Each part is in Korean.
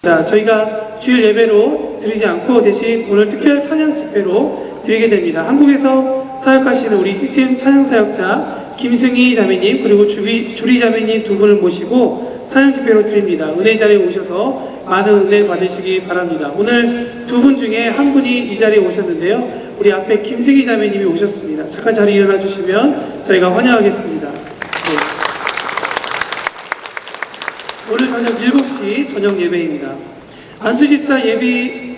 자, 저희가 주일 예배로 드리지 않고 대신 오늘 특별 찬양 집회로 드리게 됩니다. 한국에서 사역하시는 우리 CCM 찬양 사역자 김승희 자매님 그리고 주리 자매님 두 분을 모시고 찬양 집회로 드립니다. 은혜 자리에 오셔서 많은 은혜 받으시기 바랍니다. 오늘 두 분 중에 한 분이 이 자리에 오셨는데요. 우리 앞에 김승희 자매님이 오셨습니다. 잠깐 자리에 일어나 주시면 저희가 환영하겠습니다. 네. 오늘 저녁 7시 저녁 예배입니다. 안수집사 예비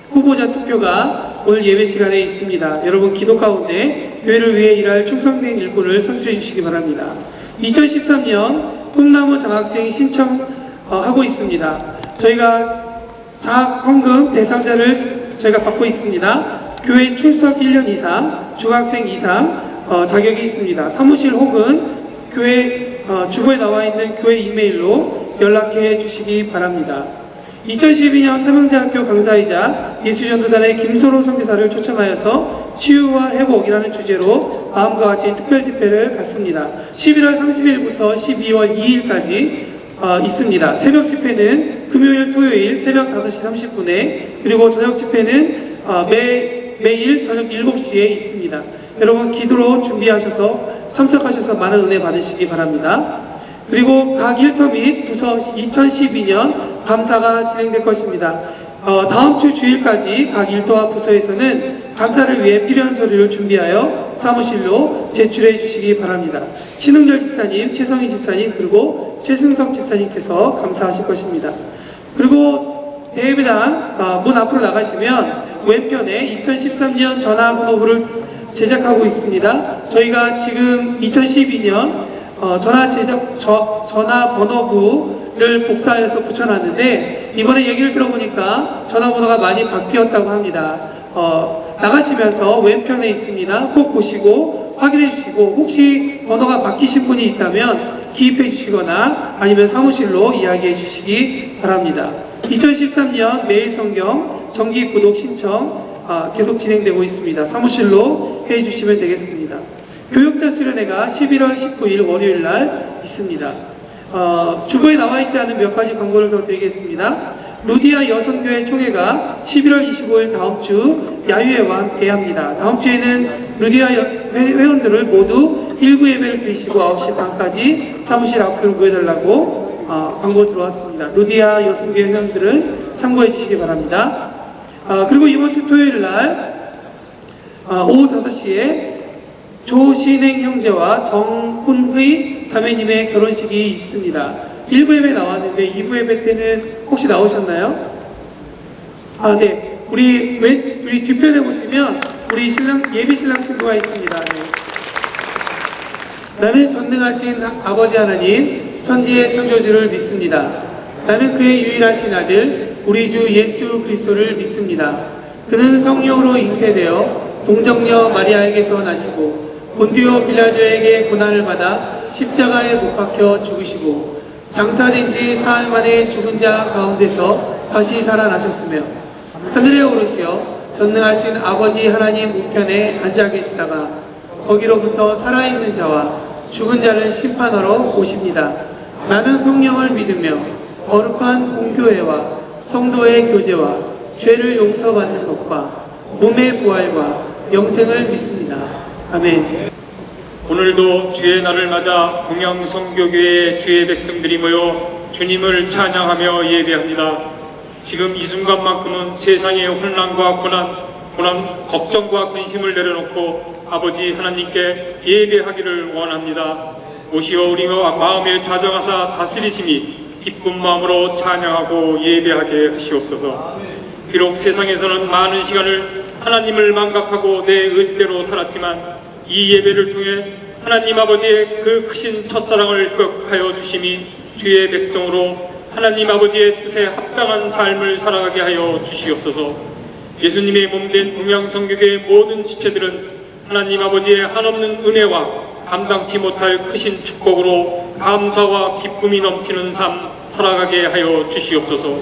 후보자 투표가 오늘 예배 시간에 있습니다. 여러분 기도 가운데 교회를 위해 일할 충성된 일꾼을 선출해 주시기 바랍니다. 2013년 꿈나무 장학생 신청하고 있습니다. 저희가 장학헌금 대상자를 저희가 받고 있습니다. 교회 출석 1년 이상, 중학생 이상 자격이 있습니다. 사무실 혹은 교회 주보에 나와 있는 교회 이메일로 연락해 주시기 바랍니다. 2012년 삼형제학교 강사이자 예수전도단의 김소로 선교사를 초청하여서 치유와 회복이라는 주제로 마음과 같이 특별 집회를 갖습니다. 11월 30일부터 12월 2일까지 있습니다. 새벽 집회는 금요일, 토요일 새벽 5시 30분에 그리고 저녁 집회는 매일 저녁 7시에 있습니다. 여러분 기도로 준비하셔서 참석하셔서 많은 은혜 받으시기 바랍니다. 그리고 각 일터 및 부서 2012년 감사가 진행될 것입니다. 다음 주 주일까지 각 일터와 부서에서는 감사를 위해 필요한 서류를 준비하여 사무실로 제출해 주시기 바랍니다. 신흥절 집사님, 최성희 집사님, 그리고 최승성 집사님께서 감사하실 것입니다. 그리고 대예배당 문 앞으로 나가시면 왼편에 2013년 전화번호부를 제작하고 있습니다. 저희가 지금 2012년 전화번호부를 복사해서 붙여놨는데 이번에 얘기를 들어보니까 전화번호가 많이 바뀌었다고 합니다. 나가시면서 왼편에 있습니다. 꼭 보시고 확인해 주시고 혹시 번호가 바뀌신 분이 있다면 기입해 주시거나 아니면 사무실로 이야기해 주시기 바랍니다. 2013년 매일성경 정기 구독 신청 계속 진행되고 있습니다. 사무실로 해 주시면 되겠습니다. 교육자 수련회가 11월 19일 월요일 날 있습니다. 주보에 나와 있지 않은 몇 가지 광고를 더 드리겠습니다. 루디아 여성교회 총회가 11월 25일 다음 주 야유회와 함께 합니다. 다음 주에는 루디아 회원들을 모두 1부 예배를 드리시고 9시 반까지 사무실 앞으로 모여달라고 광고 들어왔습니다. 루디아 여성교회 회원들은 참고해 주시기 바랍니다. 그리고 이번 주 토요일 날 오후 5시에 조신행 형제와 정훈의 자매님의 결혼식이 있습니다. 1부 예배 나왔는데 2부 예배 때는 혹시 나오셨나요? 네. 우리 뒤편에 보시면 우리 예비 신랑 신부가 있습니다. 네. 나는 전능하신 아버지 하나님, 천지의 창조주를 믿습니다. 나는 그의 유일하신 아들, 우리 주 예수 그리스도를 믿습니다. 그는 성령으로 잉태되어 동정녀 마리아에게서 나시고 본디오 빌라도에게 고난을 받아 십자가에 못 박혀 죽으시고 장사된 지 사흘 만에 죽은 자 가운데서 다시 살아나셨으며 하늘에 오르시어 전능하신 아버지 하나님 우편에 앉아 계시다가 거기로부터 살아있는 자와 죽은 자를 심판하러 오십니다. 나는 성령을 믿으며 거룩한 공교회와 성도의 교제와 죄를 용서받는 것과 몸의 부활과 영생을 믿습니다. 아멘. 오늘도 주의 날을 맞아 동양성교교회의 주의 백성들이 모여 주님을 찬양하며 예배합니다. 지금 이 순간만큼은 세상의 혼란과 고난, 걱정과 근심을 내려놓고 아버지 하나님께 예배하기를 원합니다. 오시어 우리와 마음에 좌정하사 다스리심이 기쁜 마음으로 찬양하고 예배하게 하시옵소서. 비록 세상에서는 많은 시간을 하나님을 망각하고 내 의지대로 살았지만 이 예배를 통해 하나님 아버지의 그 크신 첫사랑을 기억하여 주심이 주의 백성으로 하나님 아버지의 뜻에 합당한 삶을 살아가게 하여 주시옵소서. 예수님의 몸된 동양성교회의 모든 지체들은 하나님 아버지의 한없는 은혜와 감당치 못할 크신 축복으로 감사와 기쁨이 넘치는 삶 살아가게 하여 주시옵소서.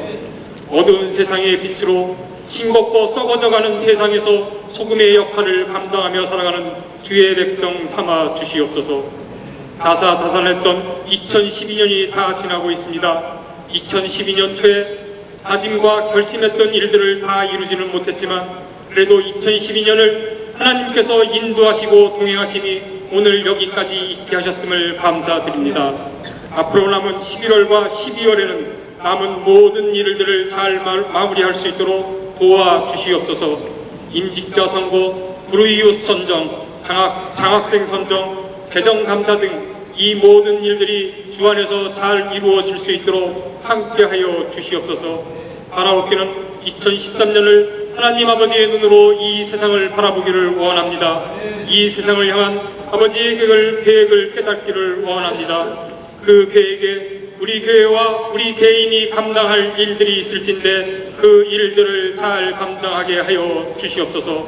어두운 세상의 빛으로 싱겁고 썩어져가는 세상에서 소금의 역할을 감당하며 살아가는 주의 백성 삼아 주시옵소서. 다사다난했던 2012년이 다 지나고 있습니다. 2012년 초에 다짐과 결심했던 일들을 다 이루지는 못했지만 그래도 2012년을 하나님께서 인도하시고 동행하심이 오늘 여기까지 있게 하셨음을 감사드립니다. 앞으로 남은 11월과 12월에는 남은 모든 일들을 잘 마무리할 수 있도록 도와주시옵소서. 임직자 선거, 불우이웃 선정, 장학생 선정, 재정감사 등 이 모든 일들이 주 안에서 잘 이루어질 수 있도록 함께하여 주시옵소서. 바라옵기는 2013년을 하나님 아버지의 눈으로 이 세상을 바라보기를 원합니다. 이 세상을 향한 아버지의 계획을 깨닫기를 원합니다. 그 계획에 우리 교회와 우리 개인이 감당할 일들이 있을진데 그 일들을 잘 감당하게 하여 주시옵소서.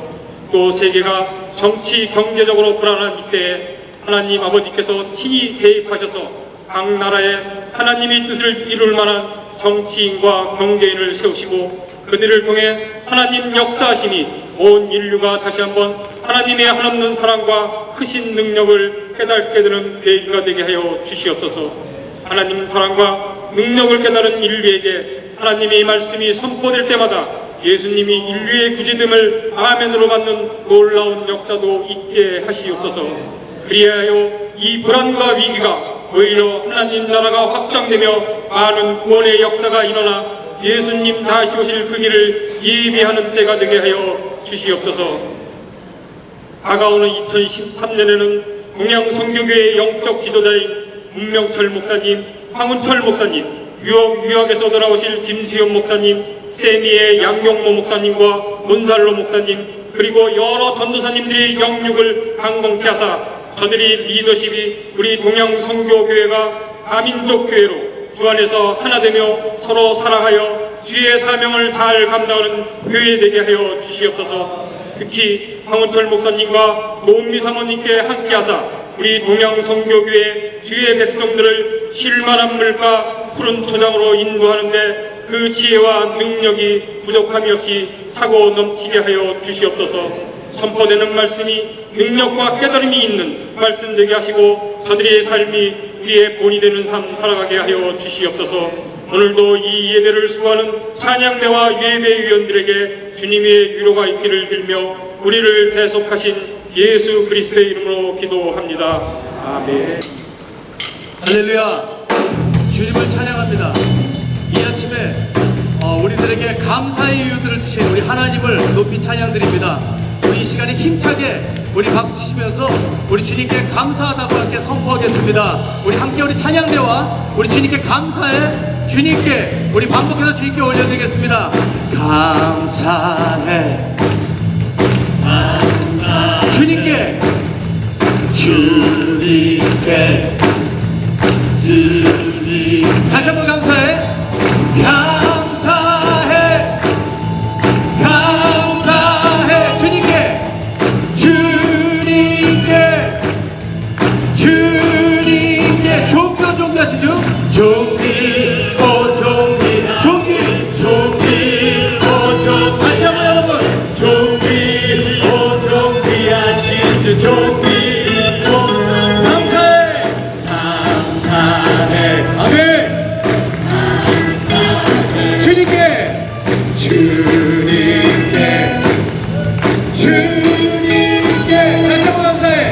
또 세계가 정치 경제적으로 불안한 이때에 하나님 아버지께서 친히 개입하셔서 각 나라에 하나님의 뜻을 이룰 만한 정치인과 경제인을 세우시고 그들을 통해 하나님 역사하심이 온 인류가 다시 한번 하나님의 한없는 사랑과 크신 능력을 깨닫게 되는 계기가 되게 하여 주시옵소서. 하나님 사랑과 능력을 깨달은 인류에게 하나님의 말씀이 선포될 때마다 예수님이 인류의 구제됨을 아멘으로 받는 놀라운 역사도 있게 하시옵소서. 그리하여 이 불안과 위기가 오히려 하나님 나라가 확장되며 많은 구원의 역사가 일어나 예수님 다시 오실 그 길을 예비하는 때가 되게 하여 주시옵소서. 다가오는 2013년에는 동양선교교의 영적 지도자인 문명철 목사님, 황운철 목사님, 유학에서 돌아오실 김수현 목사님, 세미의 양용모 목사님과 몬살로 목사님, 그리고 여러 전도사님들의 영육을 강건케 하사 저들이 리더십이 우리 동양선교교회가 다민족 교회로 주 안에서 하나 되며 서로 사랑하여 주의 사명을 잘 감당하는 교회 되게 하여 주시옵소서. 특히 황운철 목사님과 노은미 사모님께 함께하사 우리 동양선교교회 주의 백성들을 쉴만한 물과 푸른 초장으로 인도하는데 그 지혜와 능력이 부족함이 없이 차고 넘치게 하여 주시옵소서. 선포되는 말씀이 능력과 깨달음이 있는 말씀 되게 하시고 저들의 삶이 우리의 본이 되는 삶 살아가게 하여 주시옵소서. 오늘도 이 예배를 수고하는 찬양대와 예배위원들에게 주님의 위로가 있기를 빌며 우리를 대속하신 예수 그리스도의 이름으로 기도합니다. 아멘. 할렐루야. 주님을 찬양합니다. 이 아침에 우리들에게 감사의 이유들을 주신 우리 하나님을 높이 찬양드립니다. 이 시간에 힘차게 우리 박수 치시면서 우리 주님께 감사하다고 함께 선포하겠습니다. 우리 함께 우리 찬양대와 우리 주님께 감사해 주님께 우리 반복해서 주님께 올려드리겠습니다. 감사해 주님께 다시 한번 감사해 주님께 존귀하시죠? 존귀 다시 한번 여러분 존귀하시죠? 감사해 아멘. 주님께 다시 한번 감사해 주님께 사랑합니다.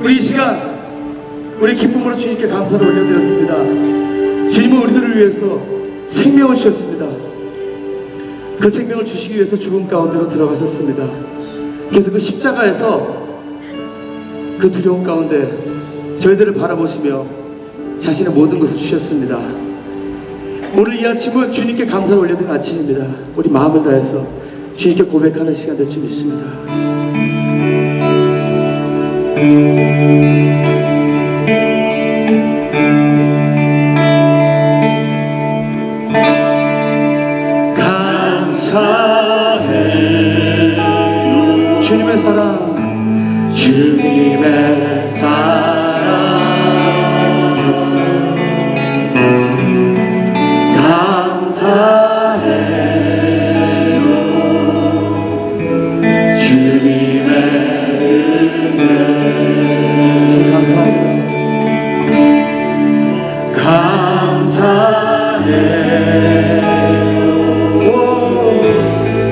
우리 이 시간 우리 기쁨으로 주님께 감사를 올려드렸습니다. 주님은 우리들을 위해서 생명을 주셨습니다. 그 생명을 주시기 위해서 죽음 가운데로 들어가셨습니다. 그래서 그 십자가에서 그 두려움 가운데 저희들을 바라보시며 자신의 모든 것을 주셨습니다. 오늘 이 아침은 주님께 감사를 올려드리는 아침입니다. 우리 마음을 다해서 주님께 고백하는 시간 될 줄 믿습니다. 감사해 주님의 사랑, 주님의 사랑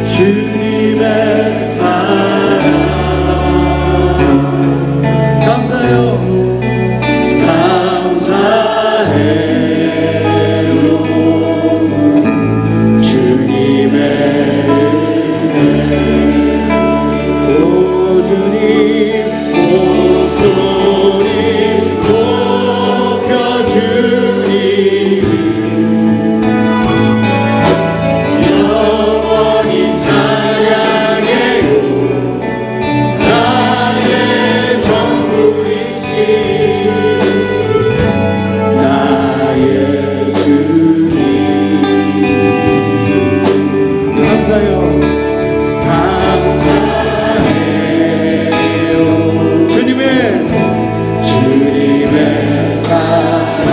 주님의 사랑 감사해요. 주님의 은혜 오 주님 목소리 높여 주님을 영원히 찬양해요. 나의 전부이신 나의 주님 감사해요. 감사해요. 주님의 사랑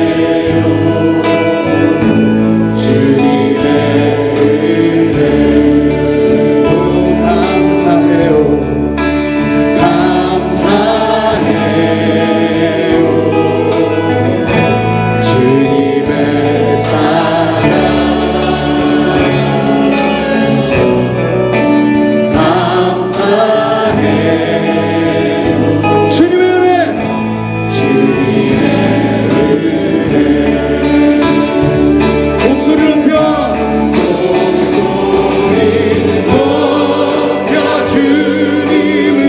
감사해요. 주님의 은혜 감사해요. 감사해요. 주님의 사랑 감사해요. 주님의 은혜 주님의 은혜 목소리 높여 주님을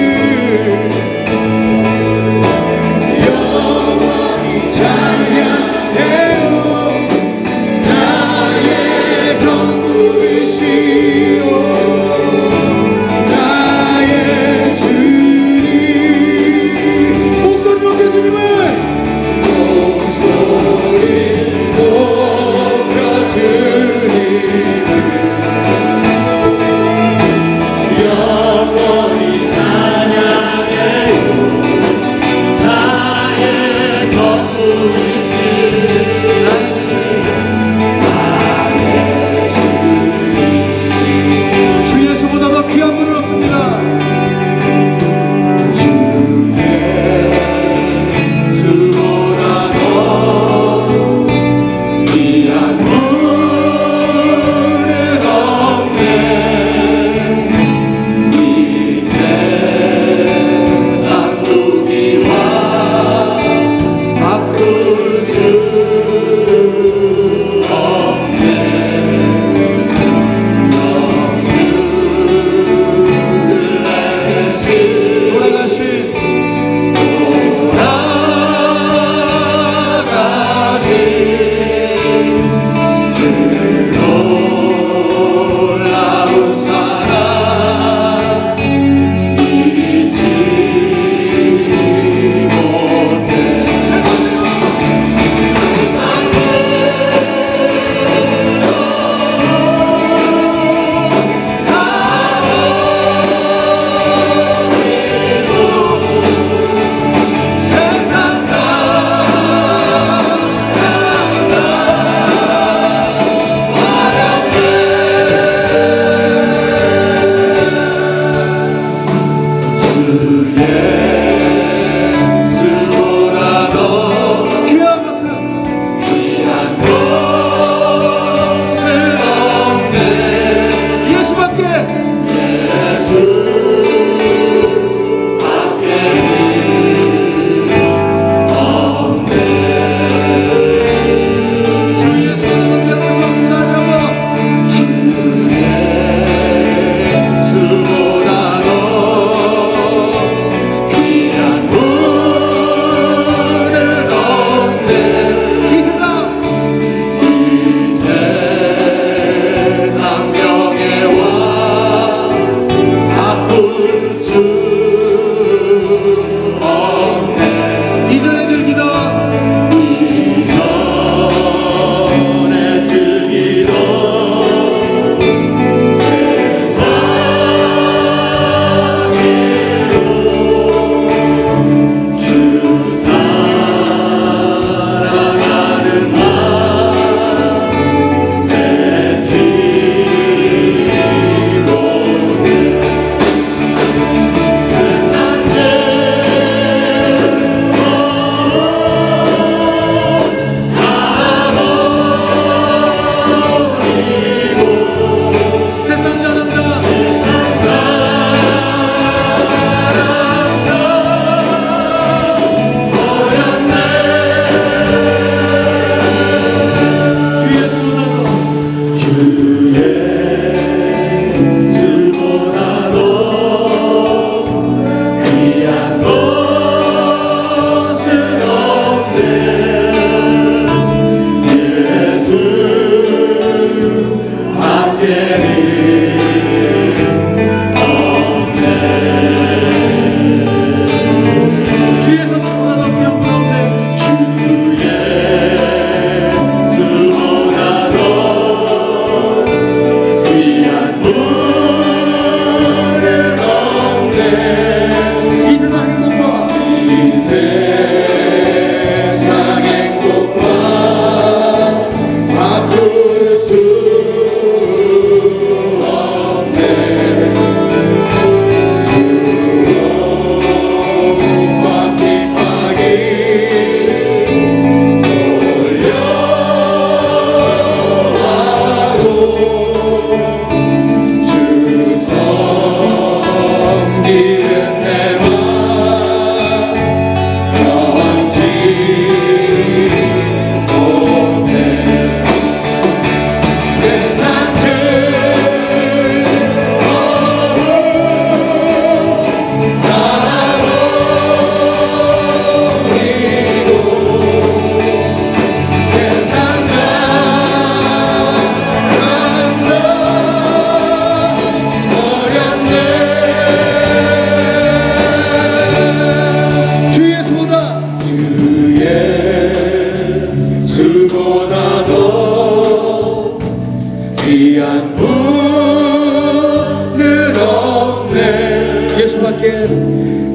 영원히 찬양해요. 나의 전부이시오 나의 주님 목소리 높여 주님을 목소리 높여 주님을 영원히 찬양해요. 나의 전부이신 나의 주님 주 예수보다 더 귀한 분은 없습니다. 주 예수보다 더 귀한 분은 없네. 이 세상 무기와 바꿀 수 없네. 놀라운 사랑 잊지 못해 세상 주 예수보다 더 귀한 것은 없네. 예수밖에 없네. 주 예수보다 더 귀한 것은 없습니다. 다시 한번 주 예수보다 더 귀한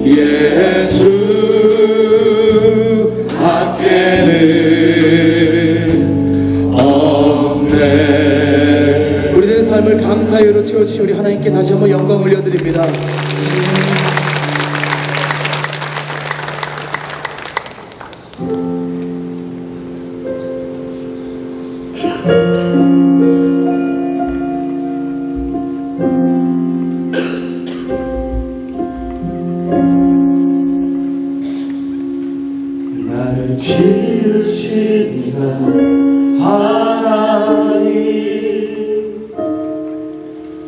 예수 밖에는 없네. 우리들의 삶을 감사의로 채워주신 우리 하나님께 다시 한번 영광 올려드립니다. 나를 지으신 하나님,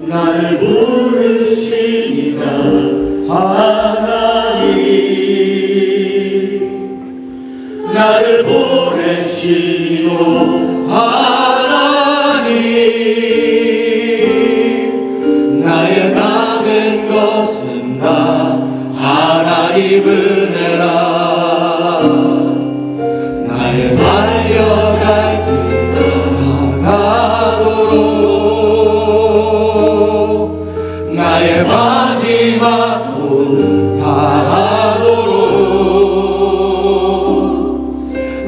나를 부르신 하나님, 나를 보내신 하나님, 나의 나 된 것은 나 하나님 은혜라. 나의 달려갈 길 다하도록, 나의 마지막 몸 다하도록,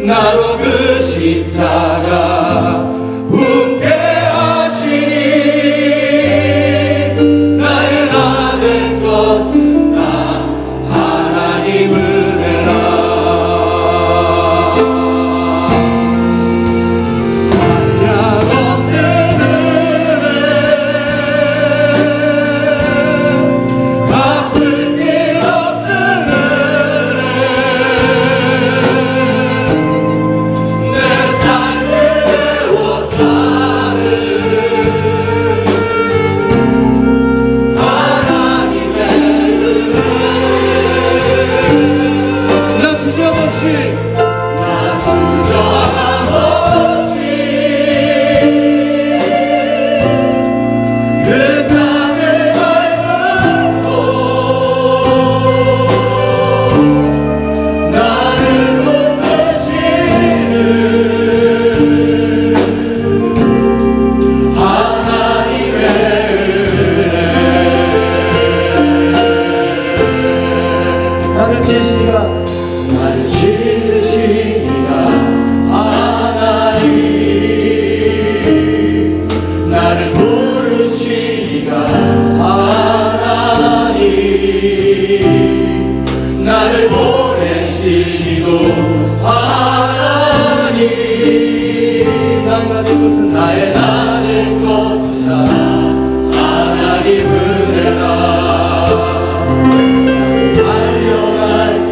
나로 그 십자가 품게 하시니, 나의 나 된 것은 나 하나님 은혜라. 나를 지으시니가 하나님, 나를 부르시니가 하나님, 나를 보내시니도 하나님, 나의 것은 나의 나는 것은 나 하나님 은혜라. 달려갈 길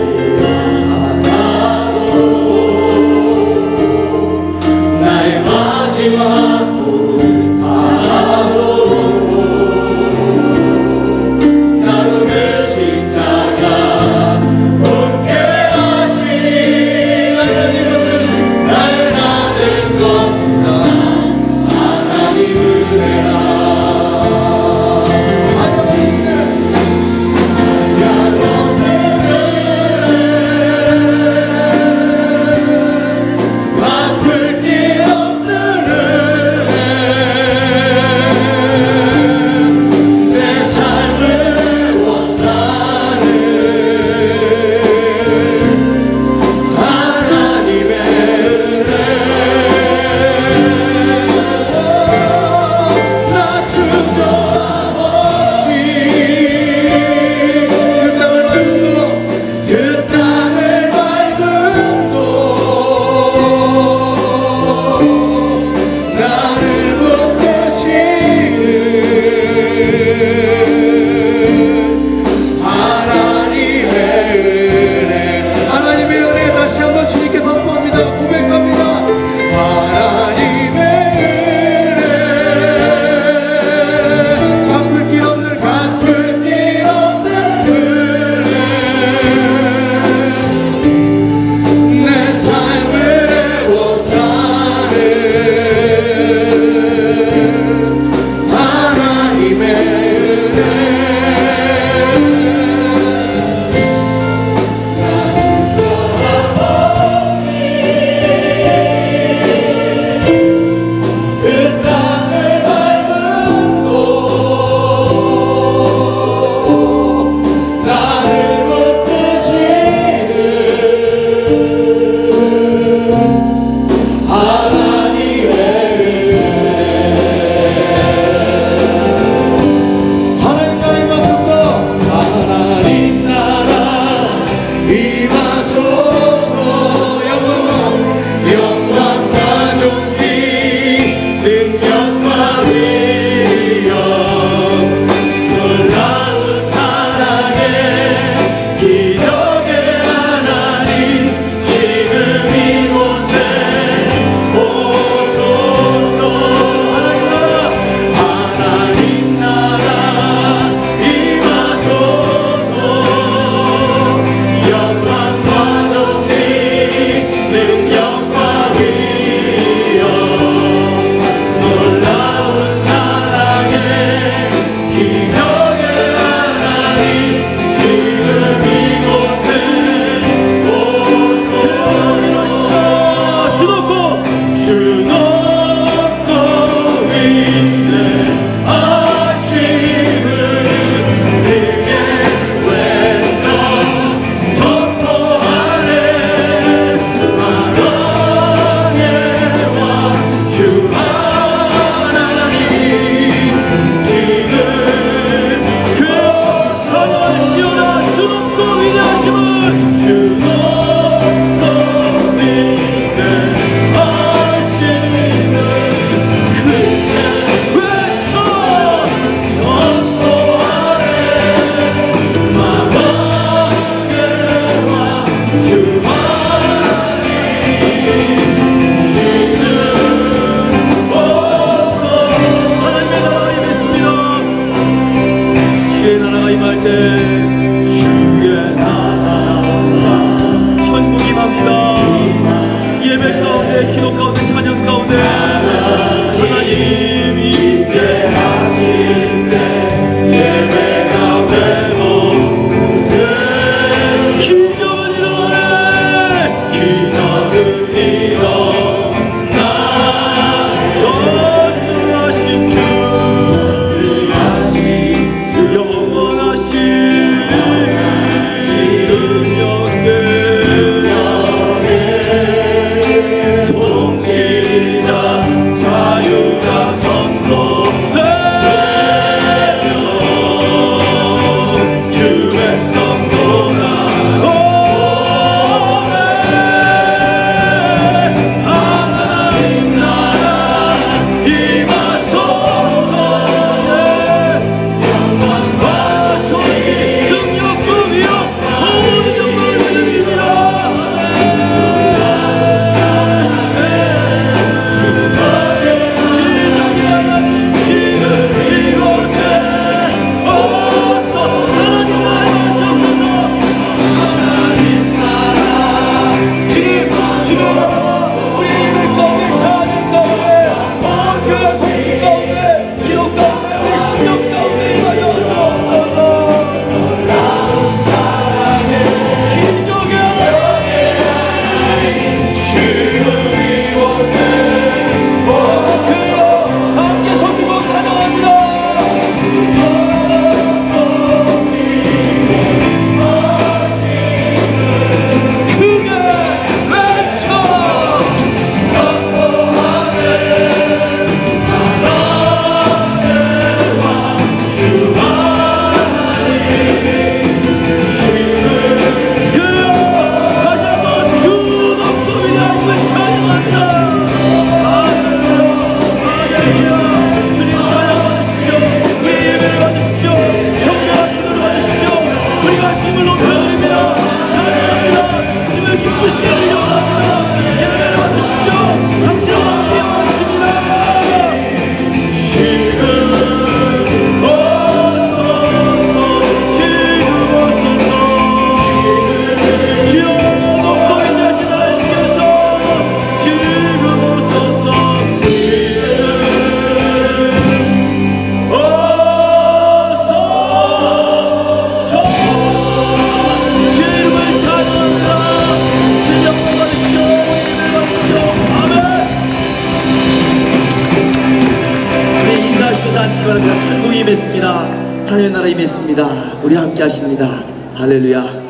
하나님의 나라 임했습니다. 우리 함께 하십니다. 할렐루야.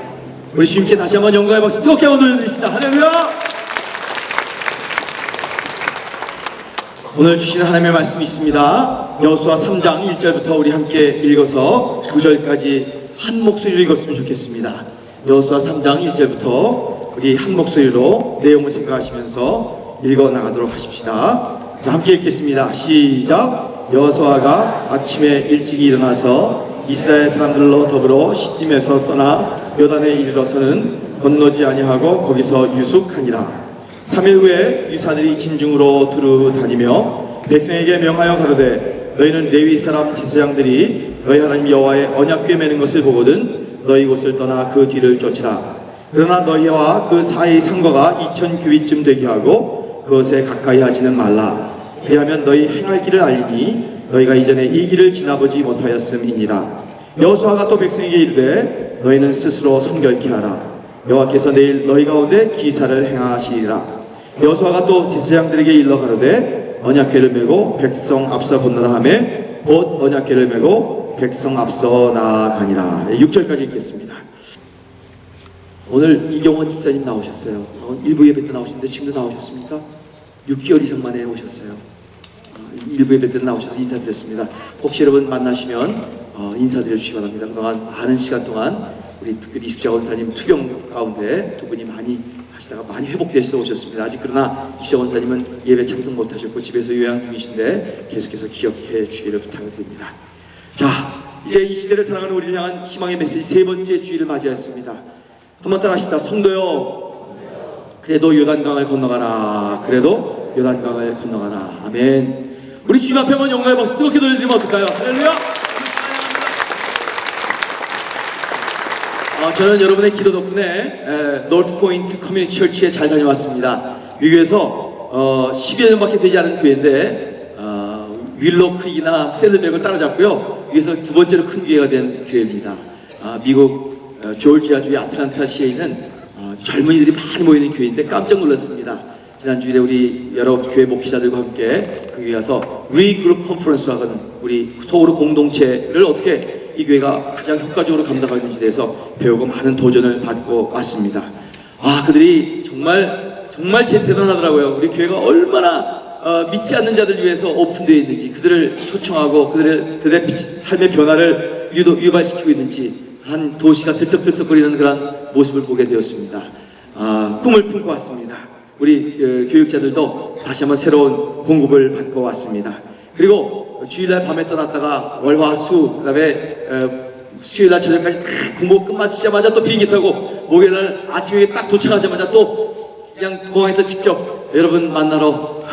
우리 주님께 다시 한번 영광의 박수 뜨겁게 한번 돌려드립시다. 할렐루야. 오늘 주시는 하나님의 말씀이 있습니다. 여호수아 3장 1절부터 우리 함께 읽어서 9절까지 한 목소리로 읽었으면 좋겠습니다. 여호수아 3장 1절부터 우리 한 목소리로 내용을 생각하시면서 읽어 나가도록 하십시다. 자, 함께 읽겠습니다. 시작. 여호수아가 아침에 일찍 일어나서 이스라엘 사람들로 더불어 시딤에서 떠나 요단에 이르러서는 건너지 아니하고 거기서 유숙하니라. 3일 후에 유사들이 진중으로 두루 다니며 백성에게 명하여 가로되 너희는 레위 사람 제사장들이 너희 하나님 여호와의 언약궤 매는 것을 보거든 너희 곳을 떠나 그 뒤를 쫓으라. 그러나 너희와 그 사이 상거가 2000규빗쯤 되게 하고 그것에 가까이 하지는 말라. 그리하면 너희 행할 길을 알리니 너희가 이전에 이 길을 지나보지 못하였음이니라. 여호수아가 또 백성에게 이르되 너희는 스스로 성결케 하라. 여호와께서 내일 너희 가운데 기사를 행하시리라. 여호수아가 또 제사장들에게 일러 가로되 언약궤를 메고 백성 앞서 건너라 하매 곧 언약궤를 메고 백성 앞서 나아가니라. 6절까지 읽겠습니다. 오늘 이경원 집사님 나오셨어요. 일부 예배 때 나오셨는데 지금도 나오셨습니까? 6개월 이상 만에 오셨어요. 일부 예배 때 나오셔서 인사드렸습니다. 혹시 여러분 만나시면 인사드려 주시기 바랍니다. 그동안 많은 시간 동안 우리 특별히 이숙자 원사님 투경 가운데 두 분이 많이 하시다가 많이 회복되셔서 오셨습니다. 아직 그러나 이숙자 원사님은 예배 참석 못하셨고 집에서 요양 중이신데 계속해서 기억해 주기를 부탁을 드립니다. 자, 이제 이 시대를 살아가는 우리를 향한 희망의 메시지 세 번째 주일을 맞이했습니다. 한번 따라 하십시다. 성도요, 그래도 요단강을 건너가라. 그래도 요단강을 건너가라. 아멘. 우리 주님 앞에 한번 영광의 박수 뜨겁게 돌려드리면 어떨까요? 할렐루야. 저는 여러분의 기도 덕분에 노스포인트 커뮤니티 철치에 잘 다녀왔습니다. 미국에서 10여 년밖에 되지 않은 교회인데 윌로 크릭이나 샌들백을 따라잡고요. 여기서 두 번째로 큰 교회가 된 교회입니다. 미국 조지아주의 아틀란타시에 있는 젊은이들이 많이 모이는 교회인데 깜짝 놀랐습니다. 지난 주일에 우리 여러 교회 목회자들과 함께 그 교회 가서 리그룹 컨퍼런스로 하는 우리 소그룹 공동체를 어떻게 이 교회가 가장 효과적으로 감당하는지에 대해서 배우고 많은 도전을 받고 왔습니다. 그들이 정말 대단하더라고요. 우리 교회가 얼마나 믿지 않는 자들 위해서 오픈되어 있는지, 그들을 초청하고 그들의 삶의 변화를 유발시키고 있는지 한 도시가 들썩들썩거리는 그런 모습을 보게 되었습니다. 꿈을 품고 왔습니다. 우리 교육자들도 다시 한번 새로운 공급을 받고 왔습니다. 그리고 주일날 밤에 떠났다가 월화수 그다음에 수요일날 저녁까지 다 공부 끝마치자마자 또 비행기 타고 목요일날 아침에 딱 도착하자마자 또 그냥 공항에서 직접 여러분 만나러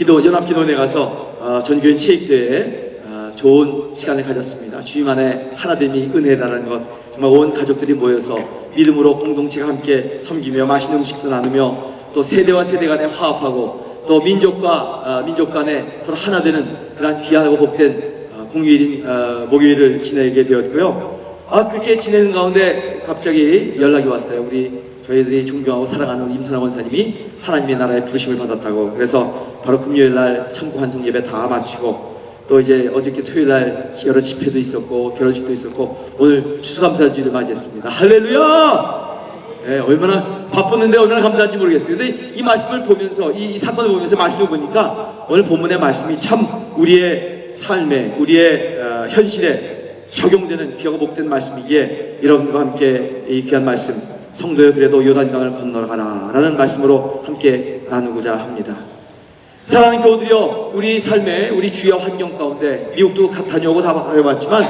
연합기도원에 가서 전교인 체육대회에 좋은 시간을 가졌습니다. 주님 안에 하나됨이 은혜다라는 것, 정말 온 가족들이 모여서 믿음으로 공동체가 함께 섬기며 맛있는 음식도 나누며 또 세대와 세대 간에 화합하고 또 민족과 민족 간에 서로 하나 되는 그런 귀하고 복된 공휴일인 목요일을 지내게 되었고요. 그렇게 지내는 가운데 갑자기 연락이 왔어요. 저희들이 존경하고 사랑하는 우리 임선아 원사님이 하나님의 나라에 부르심을 받았다고. 그래서 바로 금요일 날 참고 환송 예배 다 마치고 또 이제 어저께 토요일 날 여러 집회도 있었고 결혼식도 있었고 오늘 추수감사주일을 맞이했습니다. 할렐루야! 네, 얼마나 바빴는데 얼마나 감사한지 모르겠어요. 근데 이 말씀을 보면서 이 사건을 보면서 말씀을 보니까 오늘 본문의 말씀이 참 우리의 삶에 우리의 현실에 적용되는 귀하고 복된 말씀이기에 여러분과 함께 이 귀한 말씀 성도여 그래도 요단강을 건너가라 라는 말씀으로 함께 나누고자 합니다. 사랑하는 교우들이여, 우리 삶에 우리 주요 환경 가운데 미국도 다녀오고 다 가봤지만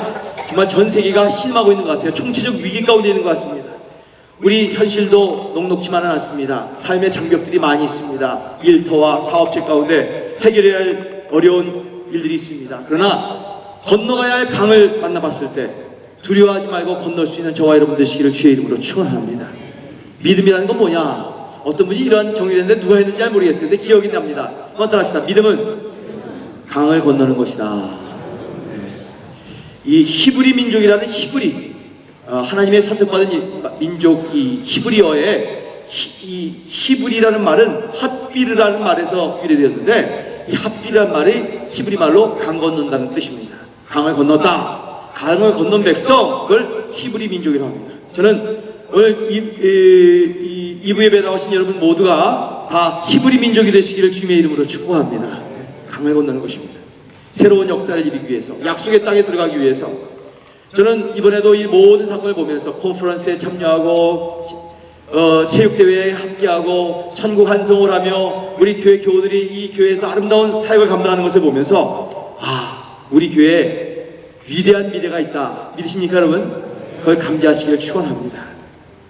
정말 전 세계가 실망하고 있는 것 같아요. 총체적 위기 가운데 있는 것 같습니다. 우리 현실도 녹록지만은 않습니다. 삶의 장벽들이 많이 있습니다. 일터와 사업체 가운데 해결해야 할 어려운 일들이 있습니다. 그러나 건너가야 할 강을 만나봤을 때 두려워하지 말고 건널 수 있는 저와 여러분 되시기를 주의 이름으로 축원합니다. 믿음이라는 건 뭐냐? 어떤 분이 이러한 정의를 했는데 누가 했는지 잘 모르겠어요. 근데 기억이 납니다. 한번 따라합시다. 믿음은 강을 건너는 것이다. 이 히브리 민족이라는 하나님의 선택받은 민족, 이 히브리어에 이 히브리라는 말은 핫비르라는 말에서 유래되었는데 이 핫비르라는 말이 히브리 말로 강 건넌다는 뜻입니다. 강을 건넜다. 강을 건넌 백성을 히브리 민족이라고 합니다. 저는 오늘 이부 예배에 나오신 여러분 모두가 다 히브리 민족이 되시기를 주님의 이름으로 축복합니다. 강을 건너는 것입니다. 새로운 역사를 이루기 위해서, 약속의 땅에 들어가기 위해서. 저는 이번에도 이 모든 사건을 보면서 컨퍼런스에 참여하고 체육대회에 함께하고 천국 환송을 하며 우리 교회 교우들이 이 교회에서 아름다운 사역을 감당하는 것을 보면서 우리 교회에 위대한 미래가 있다. 믿으십니까 여러분? 그걸 감지하시기를 축원합니다.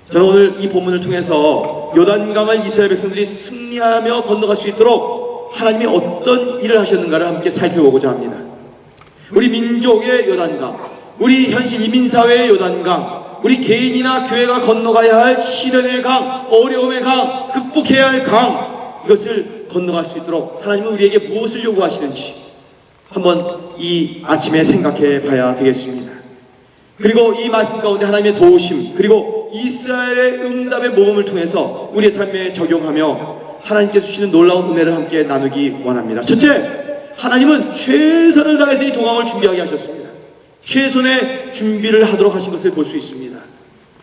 저는 오늘 이 본문을 통해서 요단강을 이스라엘 백성들이 승리하며 건너갈 수 있도록 하나님이 어떤 일을 하셨는가를 함께 살펴보고자 합니다. 우리 민족의 요단강, 우리 현실 이민사회의 요단강, 우리 개인이나 교회가 건너가야 할 시련의 강, 어려움의 강, 극복해야 할 강, 이것을 건너갈 수 있도록 하나님은 우리에게 무엇을 요구하시는지 한번 이 아침에 생각해 봐야 되겠습니다. 그리고 이 말씀 가운데 하나님의 도우심, 그리고 이스라엘의 응답의 모범을 통해서 우리의 삶에 적용하며 하나님께서 주시는 놀라운 은혜를 함께 나누기 원합니다. 첫째, 하나님은 최선을 다해서 이 동항을 준비하게 하셨습니다. 최선의 준비를 하도록 하신 것을 볼 수 있습니다.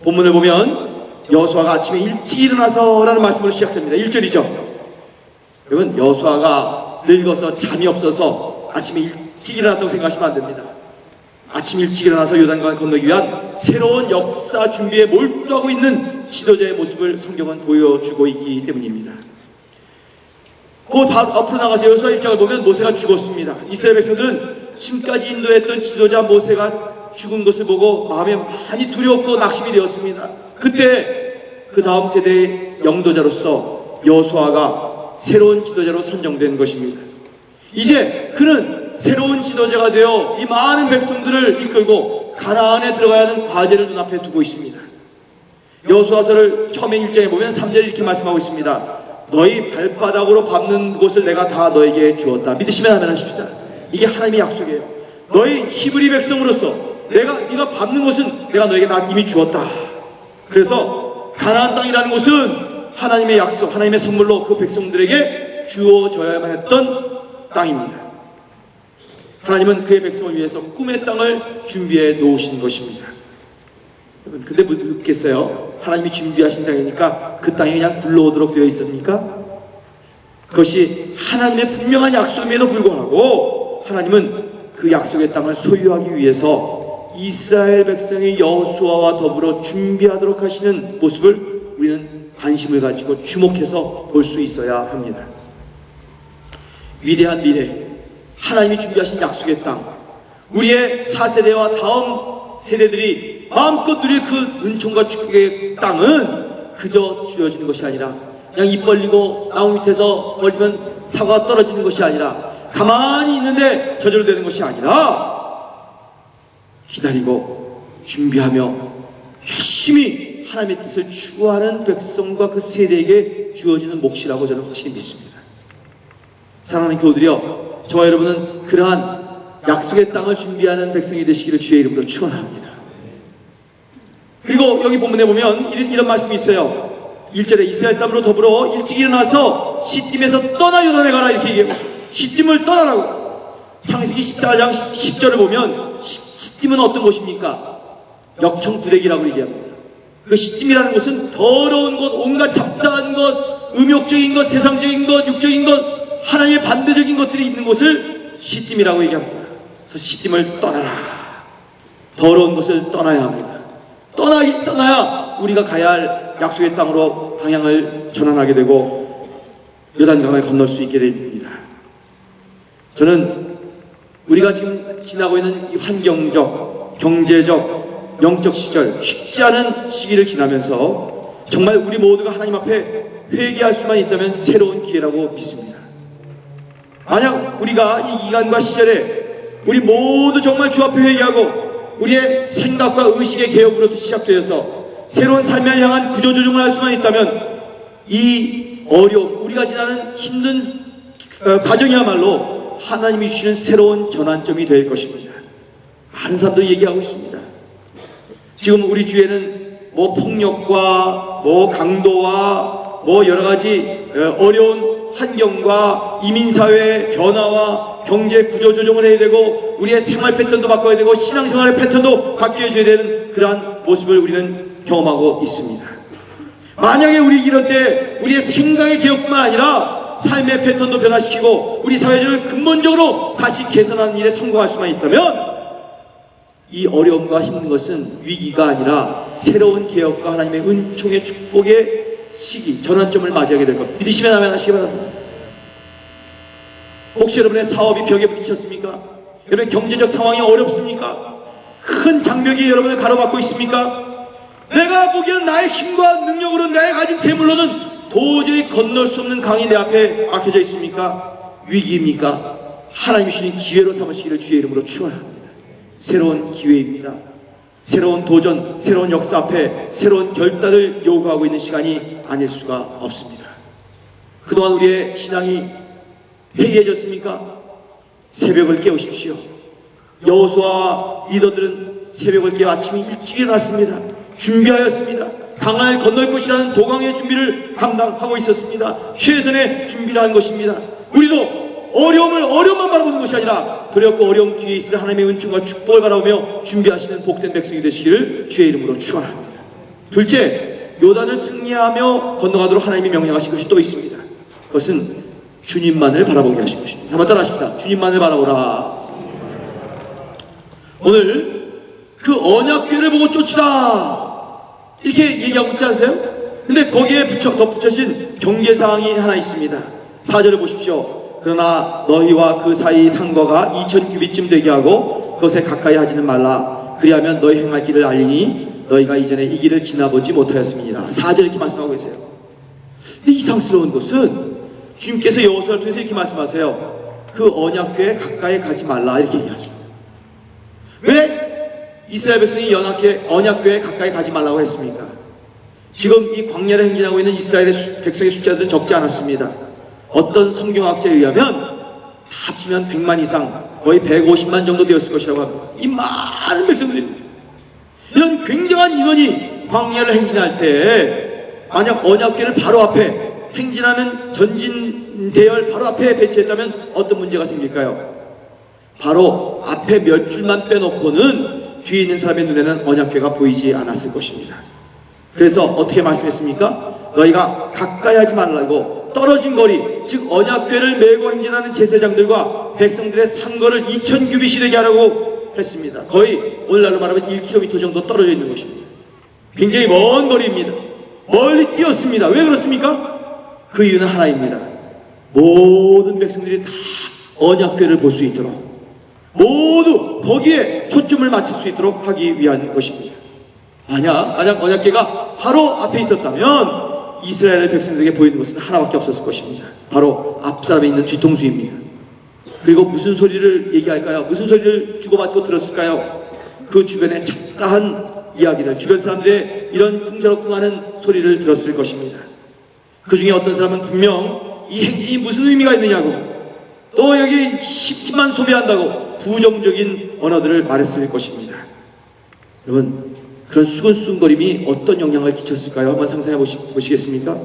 본문을 보면 여호수아가 아침에 일찍 일어나서 라는 말씀으로 시작됩니다. 1절이죠. 여러분, 여호수아가 늙어서 잠이 없어서 아침에 일찍 일어났다고 생각하시면 안 됩니다. 아침 일찍 일어나서 요단강을 건너기 위한 새로운 역사 준비에 몰두하고 있는 지도자의 모습을 성경은 보여주고 있기 때문입니다. 그 바로 앞으로 나가서 여호수아 1장을 보면 모세가 죽었습니다. 이스라엘 백성들은 지금까지 인도했던 지도자 모세가 죽은 것을 보고 마음에 많이 두려웠고 낙심이 되었습니다. 그때 그 다음 세대의 영도자로서 여호수아가 새로운 지도자로 선정된 것입니다. 이제 그는 새로운 지도자가 되어 이 많은 백성들을 이끌고 가나안에 들어가야 하는 과제를 눈앞에 두고 있습니다. 여호수아서를 처음에 1장에 보면 3절 이렇게 말씀하고 있습니다. 너희 발바닥으로 밟는 곳을 내가 다 너에게 주었다. 믿으시면 아멘 하십시다. 이게 하나님의 약속이에요. 너희 히브리 백성으로서 네가 밟는 곳은 내가 너에게 다 이미 주었다. 그래서 가나안 땅이라는 곳은 하나님의 약속, 하나님의 선물로 그 백성들에게 주어져야만 했던 땅입니다. 하나님은 그의 백성을 위해서 꿈의 땅을 준비해 놓으신 것입니다. 여러분, 근데 묻겠어요? 하나님이 준비하신 땅이니까 그 땅이 그냥 굴러오도록 되어 있습니까? 그것이 하나님의 분명한 약속임에도 불구하고 하나님은 그 약속의 땅을 소유하기 위해서 이스라엘 백성의 여호수아와 더불어 준비하도록 하시는 모습을 우리는 관심을 가지고 주목해서 볼 수 있어야 합니다. 위대한 미래, 하나님이 준비하신 약속의 땅, 우리의 4세대와 다음 세대들이 마음껏 누릴 그 은총과 축복의 땅은 그저 주어지는 것이 아니라 그냥 입 벌리고 나무 밑에서 벌리면 사과가 떨어지는 것이 아니라 가만히 있는데 저절로 되는 것이 아니라 기다리고 준비하며 열심히 하나님의 뜻을 추구하는 백성과 그 세대에게 주어지는 몫이라고 저는 확실히 믿습니다. 사랑하는 교우들이여, 저와 여러분은 그러한 약속의 땅을 준비하는 백성이 되시기를 주의 이름으로 축원합니다. 그리고 여기 본문에 보면 이런 말씀이 있어요. 1절에 이스라엘 사람으로 더불어 일찍 일어나서 시딤에서 떠나 요단에 가라 이렇게 얘기하고 있습니다. 시딤을 떠나라고. 창세기 14장 10절을 보면 시딤은 어떤 곳입니까? 역청 부대기라고 얘기합니다. 그 시딤이라는 곳은 더러운 곳, 온갖 잡다한 것, 음욕적인 것, 세상적인 것, 육적인 것, 하나님의 반대적인 것들이 있는 곳을 시딤이라고 얘기합니다. 그래서 시딤을 떠나라. 더러운 곳을 떠나야 합니다. 떠나야 우리가 가야 할 약속의 땅으로 방향을 전환하게 되고 요단강을 건널 수 있게 됩니다. 저는 우리가 지금 지나고 있는 이 환경적, 경제적, 영적 시절, 쉽지 않은 시기를 지나면서 정말 우리 모두가 하나님 앞에 회개할 수만 있다면 새로운 기회라고 믿습니다. 만약 우리가 이 기간과 시절에 우리 모두 정말 주 앞에 회개하고 우리의 생각과 의식의 개혁으로부터 시작되어서 새로운 삶을 향한 구조조정을 할 수만 있다면 이 어려움, 우리가 지나는 힘든 과정이야말로 하나님이 주시는 새로운 전환점이 될 것입니다. 많은 사람들이 얘기하고 있습니다. 지금 우리 주위에는 뭐 폭력과 뭐 강도와 뭐 여러 가지 어려운 환경과 이민사회의 변화와 경제 구조조정을 해야 되고 우리의 생활 패턴도 바꿔야 되고 신앙생활의 패턴도 바뀌어줘야 되는 그러한 모습을 우리는 경험하고 있습니다. 만약에 우리 이럴 때 우리의 생각의 개혁뿐만 아니라 삶의 패턴도 변화시키고 우리 사회를 근본적으로 다시 개선하는 일에 성공할 수만 있다면 이 어려움과 힘든 것은 위기가 아니라 새로운 개혁과 하나님의 은총의 축복의 시기, 전환점을 맞이하게 될 겁니다. 믿으시면 아멘 하시기 바랍니다. 혹시 여러분의 사업이 벽에 부딪혔습니까? 여러분의 경제적 상황이 어렵습니까? 큰 장벽이 여러분을 가로막고 있습니까? 내가 보기에는 나의 힘과 능력으로 내가 가진 재물로는 도저히 건널 수 없는 강이 내 앞에 막혀져 있습니까? 위기입니까? 하나님이 주신 기회로 삼으시기를 주의 이름으로 축원합니다. 새로운 기회입니다. 새로운 도전, 새로운 역사 앞에 새로운 결단을 요구하고 있는 시간이 아닐 수가 없습니다. 그동안 우리의 신앙이 해이해졌습니까? 새벽을 깨우십시오. 여호수아와 리더들은 새벽을 깨어 아침에 일찍 일어났습니다. 준비하였습니다. 강을 건널 것이라는 도강의 준비를 감당하고 있었습니다. 최선의 준비를 한 것입니다. 우리도 어려움만 바라보는 것이 아니라 도리어 그 어려움 뒤에 있을 하나님의 은총과 축복을 바라보며 준비하시는 복된 백성이 되시기를 주의 이름으로 축원합니다. 둘째, 요단을 승리하며 건너가도록 하나님이 명령하신 것이 또 있습니다. 그것은 주님만을 바라보게 하신 것입니다. 한번 따라 하십시다. 주님만을 바라보라. 오늘 그 언약궤를 보고 쫓으라 이렇게 얘기하고 있지 않으세요? 근데 거기에 덧붙여진 경계사항이 하나 있습니다. 4절을 보십시오. 그러나 너희와 그 사이 상거가 2000규빗쯤 되게 하고 그것에 가까이 하지는 말라. 그리하면 너희 행할 길을 알리니 너희가 이전에 이 길을 지나보지 못하였음이니라. 4절 이렇게 말씀하고 계세요. 근데 이상스러운 것은 주님께서 여호수아를 통해서 이렇게 말씀하세요. 그 언약궤에 가까이 가지 말라 이렇게 얘기하십니다. 왜 이스라엘 백성이 언약궤에 가까이 가지 말라고 했습니까? 지금 이 광야를 행진하고 있는 이스라엘의 백성의 숫자들은 적지 않았습니다. 어떤 성경학자에 의하면 다 합치면 100만 이상, 거의 150만 정도 되었을 것이라고 합니다. 이 많은 백성들이, 이런 굉장한 인원이 광야를 행진할 때 만약 언약궤를 바로 앞에 행진하는 전진 대열 바로 앞에 배치했다면 어떤 문제가 생길까요? 바로 앞에 몇 줄만 빼놓고는 뒤에 있는 사람의 눈에는 언약궤가 보이지 않았을 것입니다. 그래서 어떻게 말씀했습니까? 너희가 가까이 하지 말라고 떨어진 거리, 즉 언약궤를 메고 행진하는 제사장들과 백성들의 상거를 2000규빗이 되게 하라고 했습니다. 거의 오늘날로 말하면 1km 정도 떨어져 있는 것입니다. 굉장히 먼 거리입니다. 멀리 뛰었습니다. 왜 그렇습니까? 그 이유는 하나입니다. 모든 백성들이 다 언약궤를 볼 수 있도록, 모두 거기에 초점을 맞출 수 있도록 하기 위한 것입니다. 만약 언약궤가 바로 앞에 있었다면 이스라엘 백성들에게 보이는 것은 하나밖에 없었을 것입니다. 바로 앞사람에 있는 뒤통수입니다. 그리고 무슨 소리를 얘기할까요? 무슨 소리를 주고받고 들었을까요? 그 주변의 잡다한 이야기들, 주변 사람들의 이런 풍자로쿵하는 소리를 들었을 것입니다. 그 중에 어떤 사람은 분명 이 행진이 무슨 의미가 있느냐고, 또 여기 힘만 소비한다고 부정적인 언어들을 말했을 것입니다. 여러분, 그런 수근수근거림이 어떤 영향을 끼쳤을까요? 한번 상상해 보시겠습니까?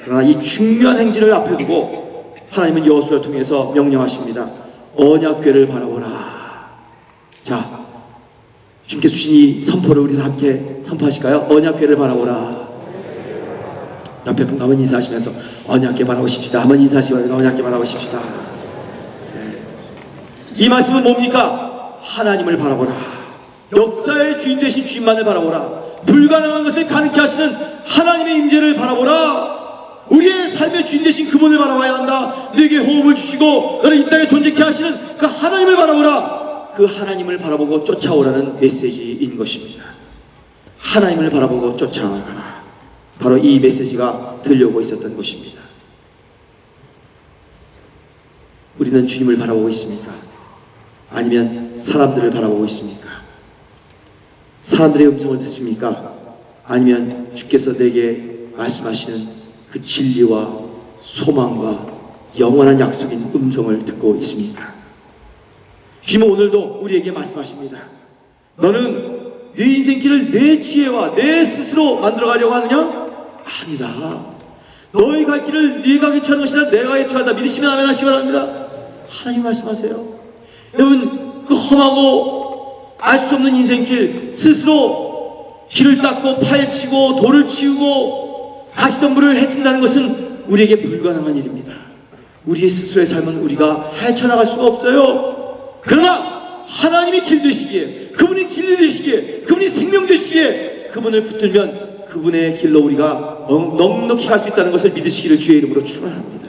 그러나 이 중요한 행진을 앞에 두고 하나님은 여호수아를 통해서 명령하십니다. 언약궤를 바라보라. 자, 주님께 주신 이 선포를 우리 함께 선포하실까요? 언약궤를 바라보라. 옆에 분과 한번 인사하시면서 언약궤 바라보십시다. 한번 인사하시고 언약궤 바라보십시다. 네. 이 말씀은 뭡니까? 하나님을 바라보라. 역사의 주인 되신 주님만을 바라보라. 불가능한 것을 가능케 하시는 하나님의 임재를 바라보라. 우리의 삶의 주인 되신 그분을 바라봐야 한다. 너에게 호흡을 주시고 너를 이 땅에 존재케 하시는 그 하나님을 바라보라. 그 하나님을 바라보고 쫓아오라는 메시지인 것입니다. 하나님을 바라보고 쫓아가라. 바로 이 메시지가 들려오고 있었던 것입니다. 우리는 주님을 바라보고 있습니까? 아니면 사람들을 바라보고 있습니까? 사람들의 음성을 듣습니까? 아니면 주께서 내게 말씀하시는 그 진리와 소망과 영원한 약속인 음성을 듣고 있습니까? 주님은 오늘도 우리에게 말씀하십니다. 너는 네 인생길을 내 지혜와 내 스스로 만들어가려고 하느냐? 아니다. 너희 갈 길을 네가 개척하는 것이라 내가 개척한다. 믿으시면 아멘 하시기 바랍니다. 하나님 말씀하세요. 여러분, 그 험하고 알 수 없는 인생길, 스스로 길을 닦고 파헤치고 돌을 치우고 가시덤불을 헤친다는 것은 우리에게 불가능한 일입니다. 우리의 스스로의 삶은 우리가 헤쳐나갈 수가 없어요. 그러나 하나님이 길 되시기에, 그분이 진리 되시기에, 그분이 생명 되시기에 그분을 붙들면 그분의 길로 우리가 넉넉히 갈 수 있다는 것을 믿으시기를 주의 이름으로 축원합니다.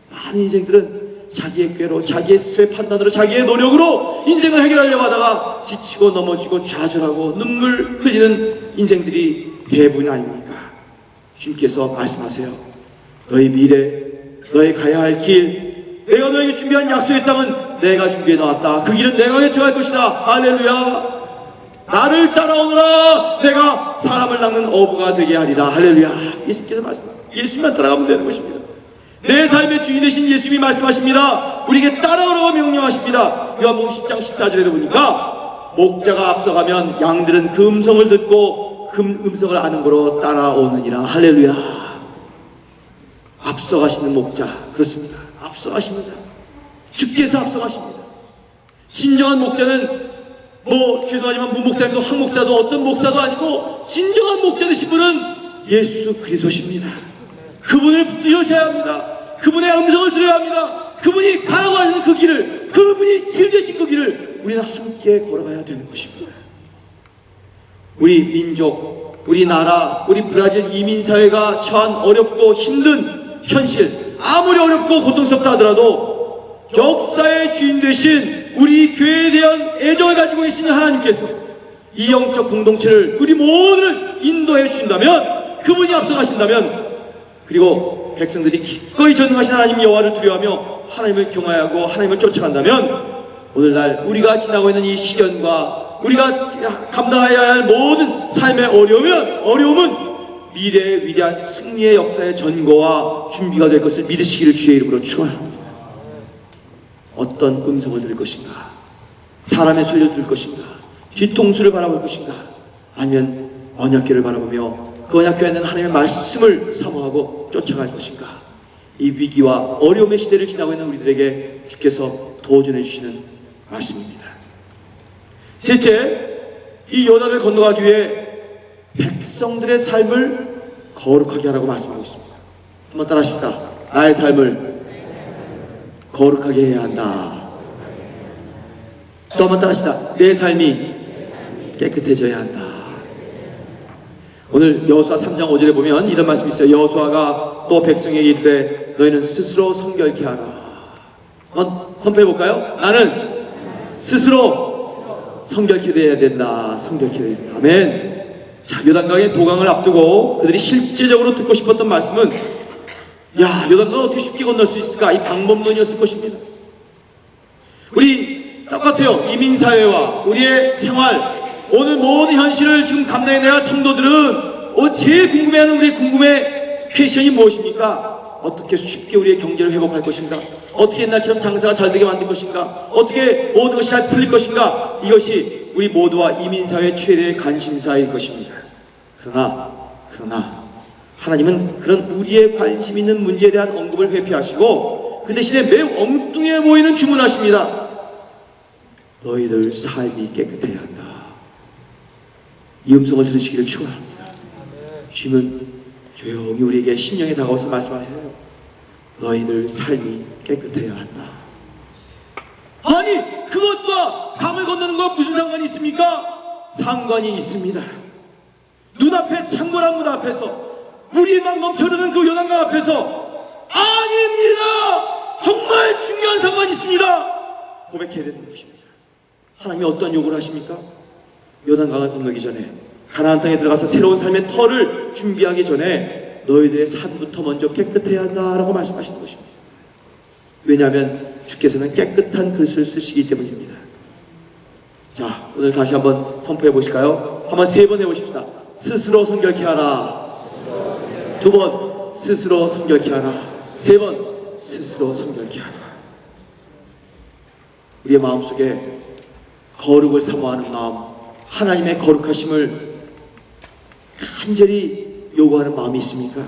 많은 인생들은 자기의 꾀로, 자기의 스스로의 판단으로, 자기의 노력으로 인생을 해결하려고 하다가 지치고 넘어지고 좌절하고 눈물 흘리는 인생들이 대부분 아닙니까? 주님께서 말씀하세요. 너희 미래, 너희 가야 할 길, 내가 너에게 준비한 약속의 땅은 내가 준비해 놓았다. 그 길은 내가 개척할 것이다. 할렐루야. 나를 따라오너라. 내가 사람을 낚는 어부가 되게 하리라. 할렐루야. 예수님께서 말씀하십니다. 예수님만 따라가면 되는 것입니다. 내 삶의 주인 되신 예수님이 말씀하십니다. 우리에게 따라오라고 명령하십니다. 요한복음 10장 14절에도 보니까 목자가 앞서가면 양들은 그 음성을 듣고 그 음성을 아는 거로 따라오느니라. 할렐루야. 앞서가시는 목자, 그렇습니다. 앞서가십니다. 주께서 앞서가십니다. 진정한 목자는 죄송하지만 무목사님도 황목사도 어떤 목사도 아니고 진정한 목자 되신 분은 예수 그리스도십니다. 그분을 붙드셔야 합니다. 그분의 음성을 들어야 합니다. 그분이 가라고 하는 그 길을, 그분이 길 되신 그 길을 우리는 함께 걸어가야 되는 것입니다. 우리 민족, 우리 나라, 우리 브라질 이민사회가 처한 어렵고 힘든 현실, 아무리 어렵고 고통스럽다 하더라도 역사의 주인 되신 우리 교회에 대한 애정을 가지고 계시는 하나님께서 이 영적 공동체를 우리 모두를 인도해 주신다면, 그분이 앞서가신다면, 그리고 백성들이 기꺼이 전능하신 하나님 여호와를 두려워하며 하나님을 경외하고 하나님을 쫓아간다면 오늘날 우리가 지나고 있는 이 시련과 우리가 감당해야 할 모든 삶의 어려움은 미래의 위대한 승리의 역사의 전거와 준비가 될 것을 믿으시기를 주의 이름으로 축원합니다. 어떤 음성을 들을 것인가? 사람의 소리를 들을 것인가? 뒤통수를 바라볼 것인가? 아니면 언약궤를 바라보며 그 언약궤에 있는 하나님의 말씀을 사모하고 쫓아갈 것인가? 이 위기와 어려움의 시대를 지나고 있는 우리들에게 주께서 도전해 주시는 말씀입니다. 셋째, 이 요단을 건너가기 위해 백성들의 삶을 거룩하게 하라고 말씀하고 있습니다. 한번 따라 하십시다. 나의 삶을 거룩하게 해야 한다. 또 한번 따라 하십시다. 내 삶이 깨끗해져야 한다. 오늘 여호수아 3장 5절에 보면 이런 말씀이 있어요. 여호수아가 또 백성에게 이르되 너희는 스스로 성결케 하라. 한번 선포해 볼까요? 나는 스스로 성결케 되어야 된다. 성결케 되어야 된다. 아멘. 자, 요단강의 도강을 앞두고 그들이 실제적으로 듣고 싶었던 말씀은 요단강을 어떻게 쉽게 건널 수 있을까? 이 방법론이었을 것입니다. 우리 똑같아요. 이민사회와 우리의 생활, 오늘 모든 현실을 지금 감당해내야 할 성도들은 제일 궁금해하는 우리의 궁금해 퀘션이 무엇입니까? 어떻게 쉽게 우리의 경제를 회복할 것인가? 어떻게 옛날처럼 장사가 잘 되게 만들 것인가? 어떻게 모든 것이 잘 풀릴 것인가? 이것이 우리 모두와 이민사회의 최대의 관심사일 것입니다. 그러나 하나님은 그런 우리의 관심 있는 문제에 대한 언급을 회피하시고 그 대신에 매우 엉뚱해 보이는 주문하십니다. 너희들 삶이 깨끗해야 한다. 이 음성을 들으시기를 축원합니다. 주님은 조용히 우리에게 심령에 다가와서 말씀하시네요. 너희들 삶이 깨끗해야 한다. 아니, 그것과 강을 건너는 것과 무슨 상관이 있습니까? 상관이 있습니다. 눈앞에 창궐한 문 앞에서 물이 막 넘쳐흐르는 그 요단강 앞에서 아닙니다. 정말 중요한 상관이 있습니다. 고백해야 되는 것입니다. 하나님이 어떤 요구를 하십니까? 요단강을 건너기 전에 가나안 땅에 들어가서 새로운 삶의 터를 준비하기 전에 너희들의 삶부터 먼저 깨끗해야 한다라고 말씀하시는 것입니다. 왜냐하면 주께서는 깨끗한 글을 쓰시기 때문입니다. 자, 오늘 다시 한번 선포해 보실까요? 한번 3번 해보십시다. 스스로 성결케 하라. 2번 스스로 성결케 하라. 3번 스스로 성결케 하라. 우리의 마음속에 거룩을 사모하는 마음, 하나님의 거룩하심을 간절히 요구하는 마음이 있습니까?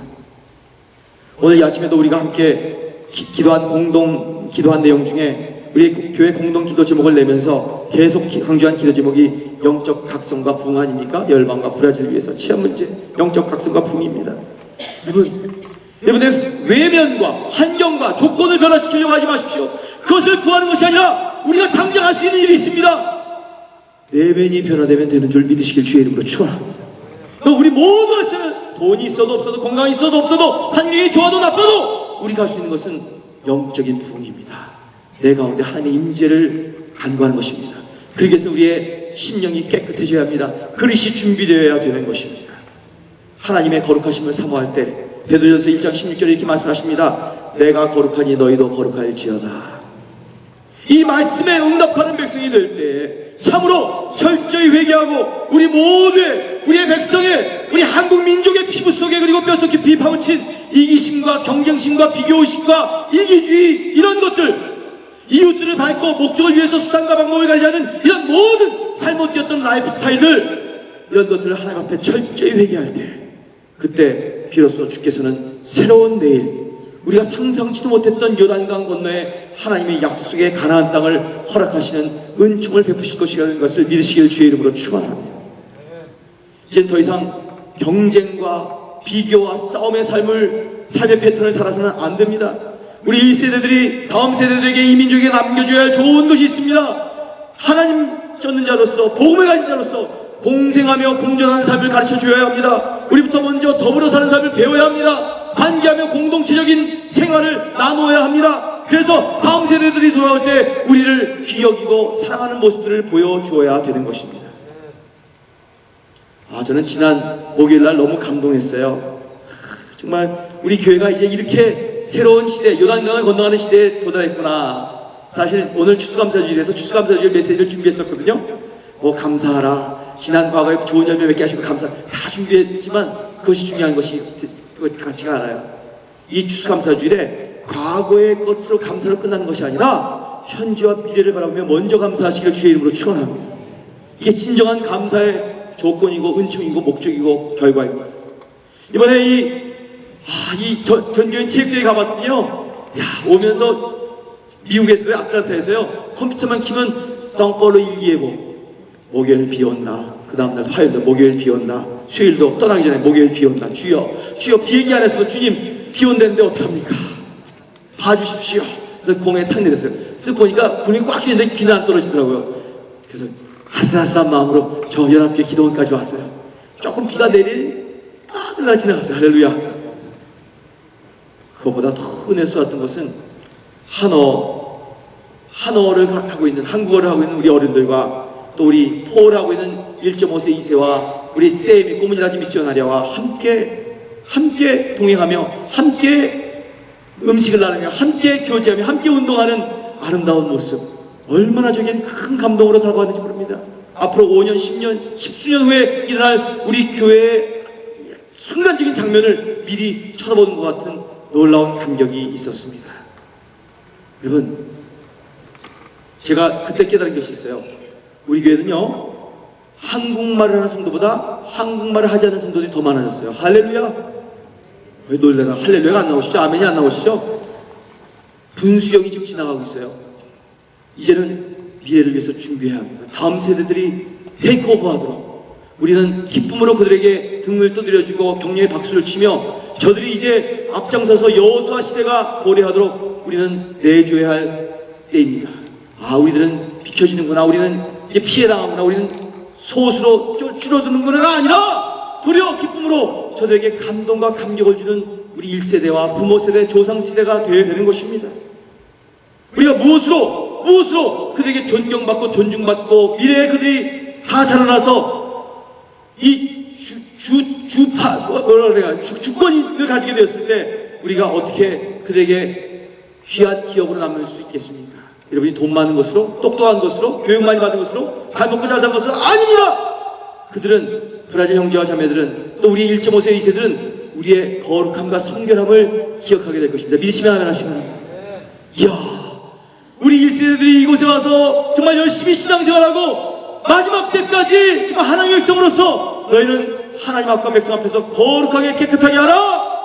오늘 이 아침에도 우리가 함께 기도한 내용 중에 우리 교회 공동 기도 제목을 내면서 계속 강조한 기도 제목이 영적 각성과 부흥 아닙니까? 열방과 브라질을 위해서 치안 문제, 영적 각성과 부흥입니다. 여러분의 외면과 환경과 조건을 변화시키려고 하지 마십시오. 그것을 구하는 것이 아니라 우리가 당장 할 수 있는 일이 있습니다. 내면이 변화되면 되는 줄 믿으시길 주의 이름으로 축원합니다. 우리 모두가 돈이 있어도 없어도 건강이 있어도 없어도 환경이 좋아도 나빠도 우리가 할 수 있는 것은 영적인 부흥입니다. 내 가운데 하나님의 임재를 간구하는 것입니다. 그러기 위해서 우리의 심령이 깨끗해져야 합니다. 그릇이 준비되어야 되는 것입니다. 하나님의 거룩하심을 사모할 때 베드로전서 1장 16절에 이렇게 말씀하십니다. 내가 거룩하니 너희도 거룩할지어다. 이 말씀에 응답하는 백성이 될 때 참으로 철저히 회개하고 우리의 백성의 우리 한국 민족의 피부 속에 그리고 뼛속 깊이 파묻힌 이기심과 경쟁심과 비교의식과 이기주의 이런 것들, 이웃들을 밟고 목적을 위해서 수단과 방법을 가리지 않는 이런 모든 잘못되었던 라이프 스타일들, 이런 것들을 하나님 앞에 철저히 회개할 때, 그때 비로소 주께서는 새로운 내일, 우리가 상상치도 못했던 요단강 건너에 하나님의 약속의 가나안 땅을 허락하시는 은총을 베푸실 것이라는 것을 믿으시기를 주의 이름으로 축원합니다. 이젠 더 이상 경쟁과 비교와 싸움의 삶의 패턴을 살아서는 안 됩니다. 우리 1세대들이 다음 세대들에게, 이 민족에게 남겨줘야 할 좋은 것이 있습니다. 하나님 쫓는 자로서, 복음을 가진 자로서 공생하며 공존하는 삶을 가르쳐줘야 합니다. 우리부터 먼저 더불어 사는 삶을 배워야 합니다. 관계하며 공동체적인 생활을 나누어야 합니다. 그래서 다음 세대들이 돌아올 때 우리를 귀여기고 사랑하는 모습들을 보여주어야 되는 것입니다. 저는 지난 목요일날 너무 감동했어요. 정말 우리 교회가 이제 이렇게 새로운 시대, 요단강을 건너가는 시대에 도달했구나. 사실 오늘 추수감사주일에서 추수감사주일 메시지를 준비했었거든요. 감사하라, 지난 과거에 좋은 열매 맺게 하시고 감사, 다 준비했지만 그것이 중요한 것이 같지가 않아요. 이 추수감사주일에 과거의 것으로 감사로 끝나는 것이 아니라 현재와 미래를 바라보며 먼저 감사하시기를 주의 이름으로 축원합니다. 이게 진정한 감사의 조건이고 은총이고 목적이고 결과입니다. 이번에 전교인 체육대회 가봤더니요, 오면서 미국에서도 아틀란타에서요, 컴퓨터만 키면 성폴로 일기예보, 목요일 비 온다, 그 다음날 화요일도 목요일 비 온다, 수요일도 떠나기 전에 목요일 비 온다, 주여 비행기 안에서도 주님 비 온다는데 어떡합니까? 봐주십시오. 그래서 공에 탁 내렸어요. 쓱 보니까 군이 꽉 끼는데 비는 안 떨어지더라고요. 그래서 아슬아슬한 마음으로 저 11개 기도원까지 왔어요. 조금 비가 딱 그러다 지나갔어요. 할렐루야. 그것보다 더 은혜스러웠던 것은 한어를 하고 있는, 한국어를 하고 있는 우리 어른들과 또 우리 포를 하고 있는 1.5세 2세와 우리 쌤이 꼬무니라지 미시오나리아와 함께 동행하며 함께 음식을 나누며 함께 교제하며 함께 운동하는 아름다운 모습, 얼마나 저에게는 큰 감동으로 다가왔는지 모릅니다. 앞으로 5년, 10년, 10수년 후에 일어날 우리 교회의 순간적인 장면을 미리 쳐다보는 것 같은 놀라운 감격이 있었습니다. 여러분, 제가 그때 깨달은 것이 있어요. 우리 교회는요, 한국말을 하는 성도보다 한국말을 하지 않는 성도들이 더 많아졌어요. 할렐루야. 왜 놀래라. 할렐루야가 안 나오시죠? 아멘이 안 나오시죠? 분수령이 지금 지나가고 있어요. 이제는 미래를 위해서 준비해야 합니다. 다음 세대들이 테이크오버 하도록 우리는 기쁨으로 그들에게 등을 두드려주고 격려의 박수를 치며 저들이 이제 앞장서서 여호수아 시대가 도래하도록 우리는 내줘야 할 때입니다. 우리들은 비켜지는구나, 우리는 이제 피해당하구나, 우리는 소수로 줄어드는구나가 아니라 도리어 기쁨으로 저들에게 감동과 감격을 주는 우리 1세대와 부모 세대, 조상 세대가 되어야 되는 것입니다. 우리가 무엇으로 그들에게 존경받고 존중받고 미래에 그들이 다 자라나서 이 주권을 가지게 되었을 때 우리가 어떻게 그들에게 귀한 기업으로 남을 수 있겠습니까? 여러분이 돈 많은 것으로, 똑똑한 것으로, 교육 많이 받은 것으로, 잘 먹고 잘 산 것으로? 아닙니다! 그들은, 브라질 형제와 자매들은, 또 우리 1.5세 2세들은 우리의 거룩함과 성결함을 기억하게 될 것입니다. 믿으시면 하면 하시면. 이야, 우리 1세대들이 이곳에 와서 정말 열심히 신앙생활하고 마지막 때까지 정말 하나님의 백성으로서 너희는 하나님 앞과 백성 앞에서 거룩하게 깨끗하게 하라!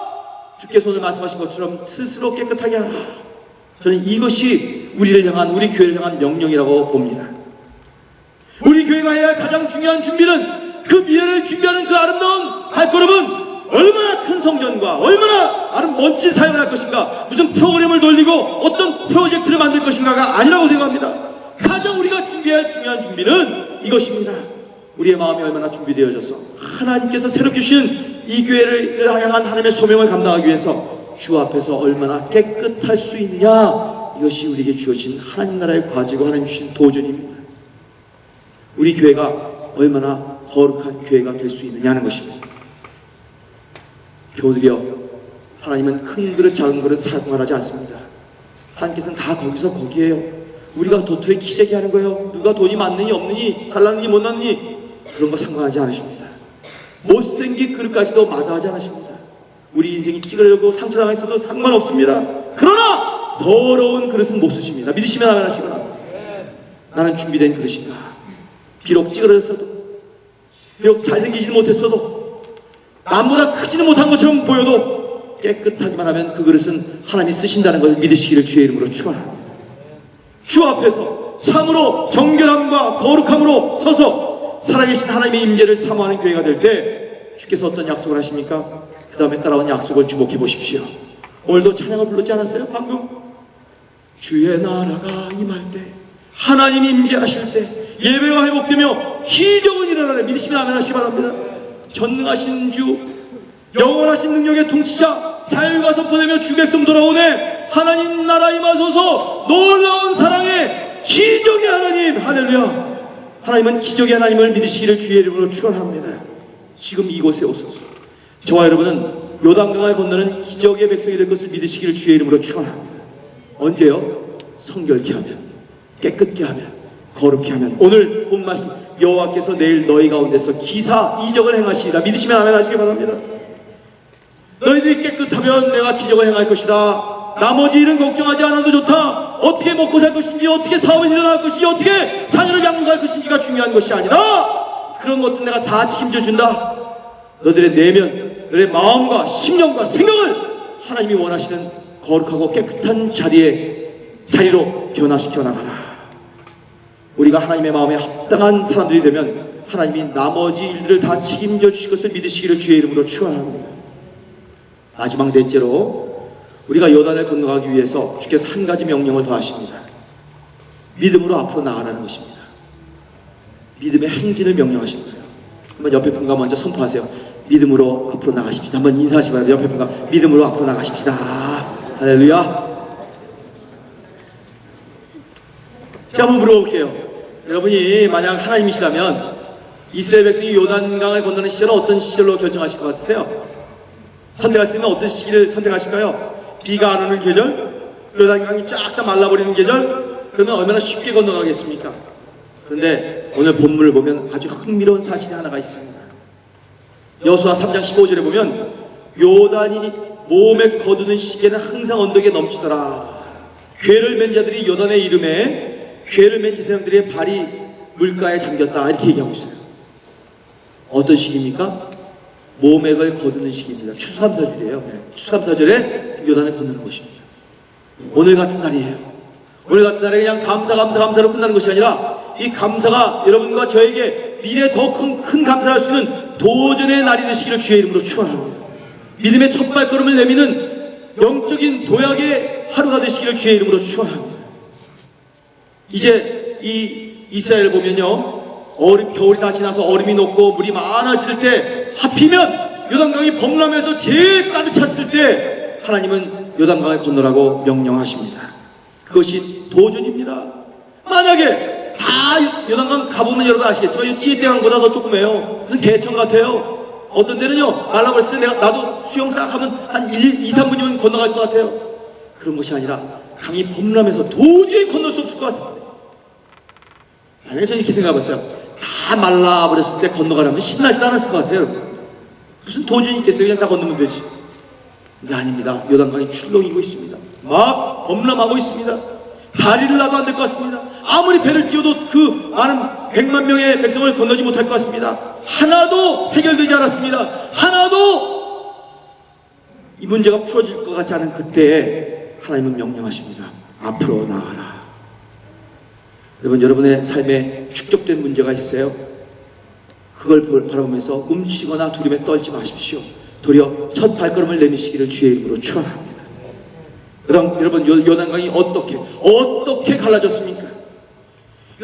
주께서 오늘 말씀하신 것처럼 스스로 깨끗하게 하라. 저는 이것이 우리를 향한, 우리 교회를 향한 명령이라고 봅니다. 우리 교회가 해야 할 가장 중요한 준비는, 그 미래를 준비하는 그 아름다운 발걸음은 얼마나 큰 성전과 얼마나 멋진 사역을 할 것인가, 무슨 프로그램을 돌리고 어떤 프로젝트를 만들 것인가가 아니라고 생각합니다. 가장 우리가 준비해야 할 중요한 준비는 이것입니다. 우리의 마음이 얼마나 준비되어져서 하나님께서 새롭게 주신 이 교회를 향한 하나님의 소명을 감당하기 위해서 주 앞에서 얼마나 깨끗할 수 있느냐, 이것이 우리에게 주어진 하나님 나라의 과제고 하나님 주신 도전입니다. 우리 교회가 얼마나 거룩한 교회가 될 수 있느냐는 것입니다. 교우들이여, 하나님은 큰 그릇 작은 그릇 상관하지 않습니다. 하나님께서는 다 거기서 거기에요. 우리가 도토리 기재기 하는 거예요. 누가 돈이 많느니 없느니 잘났느니 못났느니 그런 거 상관하지 않으십니다. 못생긴 그릇까지도 마다하지 않으십니다. 우리 인생이 찌그러지고 상처당했어도 상관없습니다. 그러나 더러운 그릇은 못 쓰십니다. 믿으시면 하면 하시거나. 나는 준비된 그릇인가? 비록 찌그러졌어도, 비록 잘생기지는 못했어도, 남보다 크지는 못한 것처럼 보여도 깨끗하기만 하면 그 그릇은 하나님이 쓰신다는 것을 믿으시기를 주의 이름으로 축원합니다. 주 앞에서 참으로 정결함과 거룩함으로 서서 살아계신 하나님의 임재를 사모하는 교회가 될 때 주께서 어떤 약속을 하십니까? 그 다음에 따라온 약속을 주목해 보십시오. 오늘도 찬양을 불렀지 않았어요? 방금 주의 나라가 임할 때, 하나님이 임재하실 때 예배가 회복되며 기적은 일어나네. 믿으시면 아멘 하시기 바랍니다. 전능하신 주, 영원하신 능력의 통치자, 자유가 선포되며 주 백성 돌아오네. 하나님 나라 임하소서. 놀라운 사랑의 기적의 하나님, 할렐루야. 하나님은 기적의 하나님을 믿으시기를 주의 이름으로 축원합니다. 지금 이곳에 오소서. 저와 여러분은 요단강을 건너는 기적의 백성이 될 것을 믿으시기를 주의 이름으로 축원합니다. 언제요? 성결케 하면, 깨끗게 하면, 거룩게 하면. 오늘 본 말씀, 여호와께서 내일 너희 가운데서 기사 이적을 행하시리라. 믿으시면 아멘 하시기 바랍니다. 너희들이 깨끗하면 내가 기적을 행할 것이다. 나머지 일은 걱정하지 않아도 좋다. 어떻게 먹고 살 것인지, 어떻게 사업을 일어날 것인지, 어떻게 자녀를 양육할 것인지가 중요한 것이 아니다. 그런 것도 내가 다 책임져 준다. 너희들의 내면, 너희의 마음과 심령과 생각을 하나님이 원하시는 거룩하고 깨끗한 자리로 변화시켜 나가라. 우리가 하나님의 마음에 합당한 사람들이 되면 하나님이 나머지 일들을 다 책임져 주실 것을 믿으시기를 주의 이름으로 축원합니다. 마지막 넷째로 우리가 요단을 건너가기 위해서 주께서 한 가지 명령을 더 하십니다. 믿음으로 앞으로 나아가라는 것입니다. 믿음의 행진을 명령하시는 거예요. 한번 옆에 분과 먼저 선포하세요. 믿음으로 앞으로 나가십시다. 한번 인사하시기 바랍니다. 옆에 분과 믿음으로 앞으로 나가십시다. 할렐루야. 제가 한번 물어볼게요. 여러분이 만약 하나님이시라면 이스라엘 백성이 요단강을 건너는 시절은 어떤 시절로 결정하실 것 같으세요? 선택할 수 있는 어떤 시기를 선택하실까요? 비가 안 오는 계절? 요단강이 쫙 다 말라버리는 계절? 그러면 얼마나 쉽게 건너가겠습니까? 그런데 오늘 본문을 보면 아주 흥미로운 사실이 하나가 있습니다. 여호수아 3장 15절에 보면 요단이 몸에 거두는 시계는 항상 언덕에 넘치더라. 괴를 맨 자들이 요단의 이름에 괴를 맨 제사장들의 발이 물가에 잠겼다. 이렇게 얘기하고 있어요. 어떤 시기입니까? 모맥을 거두는 시기입니다. 추수감사절이에요. 추수감사절에 요단을 건너는 것입니다. 오늘 같은 날이에요. 오늘 같은 날에 그냥 감사로 끝나는 것이 아니라 이 감사가 여러분과 저에게 미래에 더 큰 감사를 할 수 있는 도전의 날이 되시기를 주의 이름으로 축원합니다. 믿음의 첫 발걸음을 내미는 영적인 도약의 하루가 되시기를 주의 이름으로 축원합니다. 이제 이 이스라엘을 보면요, 겨울이 다 지나서 얼음이 녹고 물이 많아질 때 하필이면 요단강이 범람해서 제일 가득 찼을 때 하나님은 요단강을 건너라고 명령하십니다. 그것이 도전입니다. 만약에 다 요단강 가보면 여러분 아시겠지만 이 찌떼강보다 더 조그매요. 무슨 개천 같아요. 어떤 때는요 말라버렸을 때 나도 수영 싹 하면 한 2-3분이면 건너갈 것 같아요. 그런 것이 아니라 강이 범람해서 도저히 건널 수 없을 것 같습니다. 만약에 저는 이렇게 생각해봤어요. 다 말라버렸을 때 건너가려면 신나지도 않았을 것 같아요. 여러분. 무슨 도전이 있겠어요. 그냥 다 건너면 되지. 근데 아닙니다. 요단강이 출렁이고 있습니다. 막 범람하고 있습니다. 다리를 놔도 안 될 것 같습니다. 아무리 배를 띄워도 그 많은 100만 명의 백성을 건너지 못할 것 같습니다. 하나도 해결되지 않았습니다. 하나도 이 문제가 풀어질 것 같지 않은 그때에 하나님은 명령하십니다. 앞으로 나가라. 여러분, 여러분의 삶에 축적된 문제가 있어요. 그걸 바라보면서 움츠리거나 두려움에 떨지 마십시오. 도리어 첫 발걸음을 내미시기를 주의 이름으로 축원합니다. 그다음 여러분, 요단강이 어떻게 갈라졌습니까?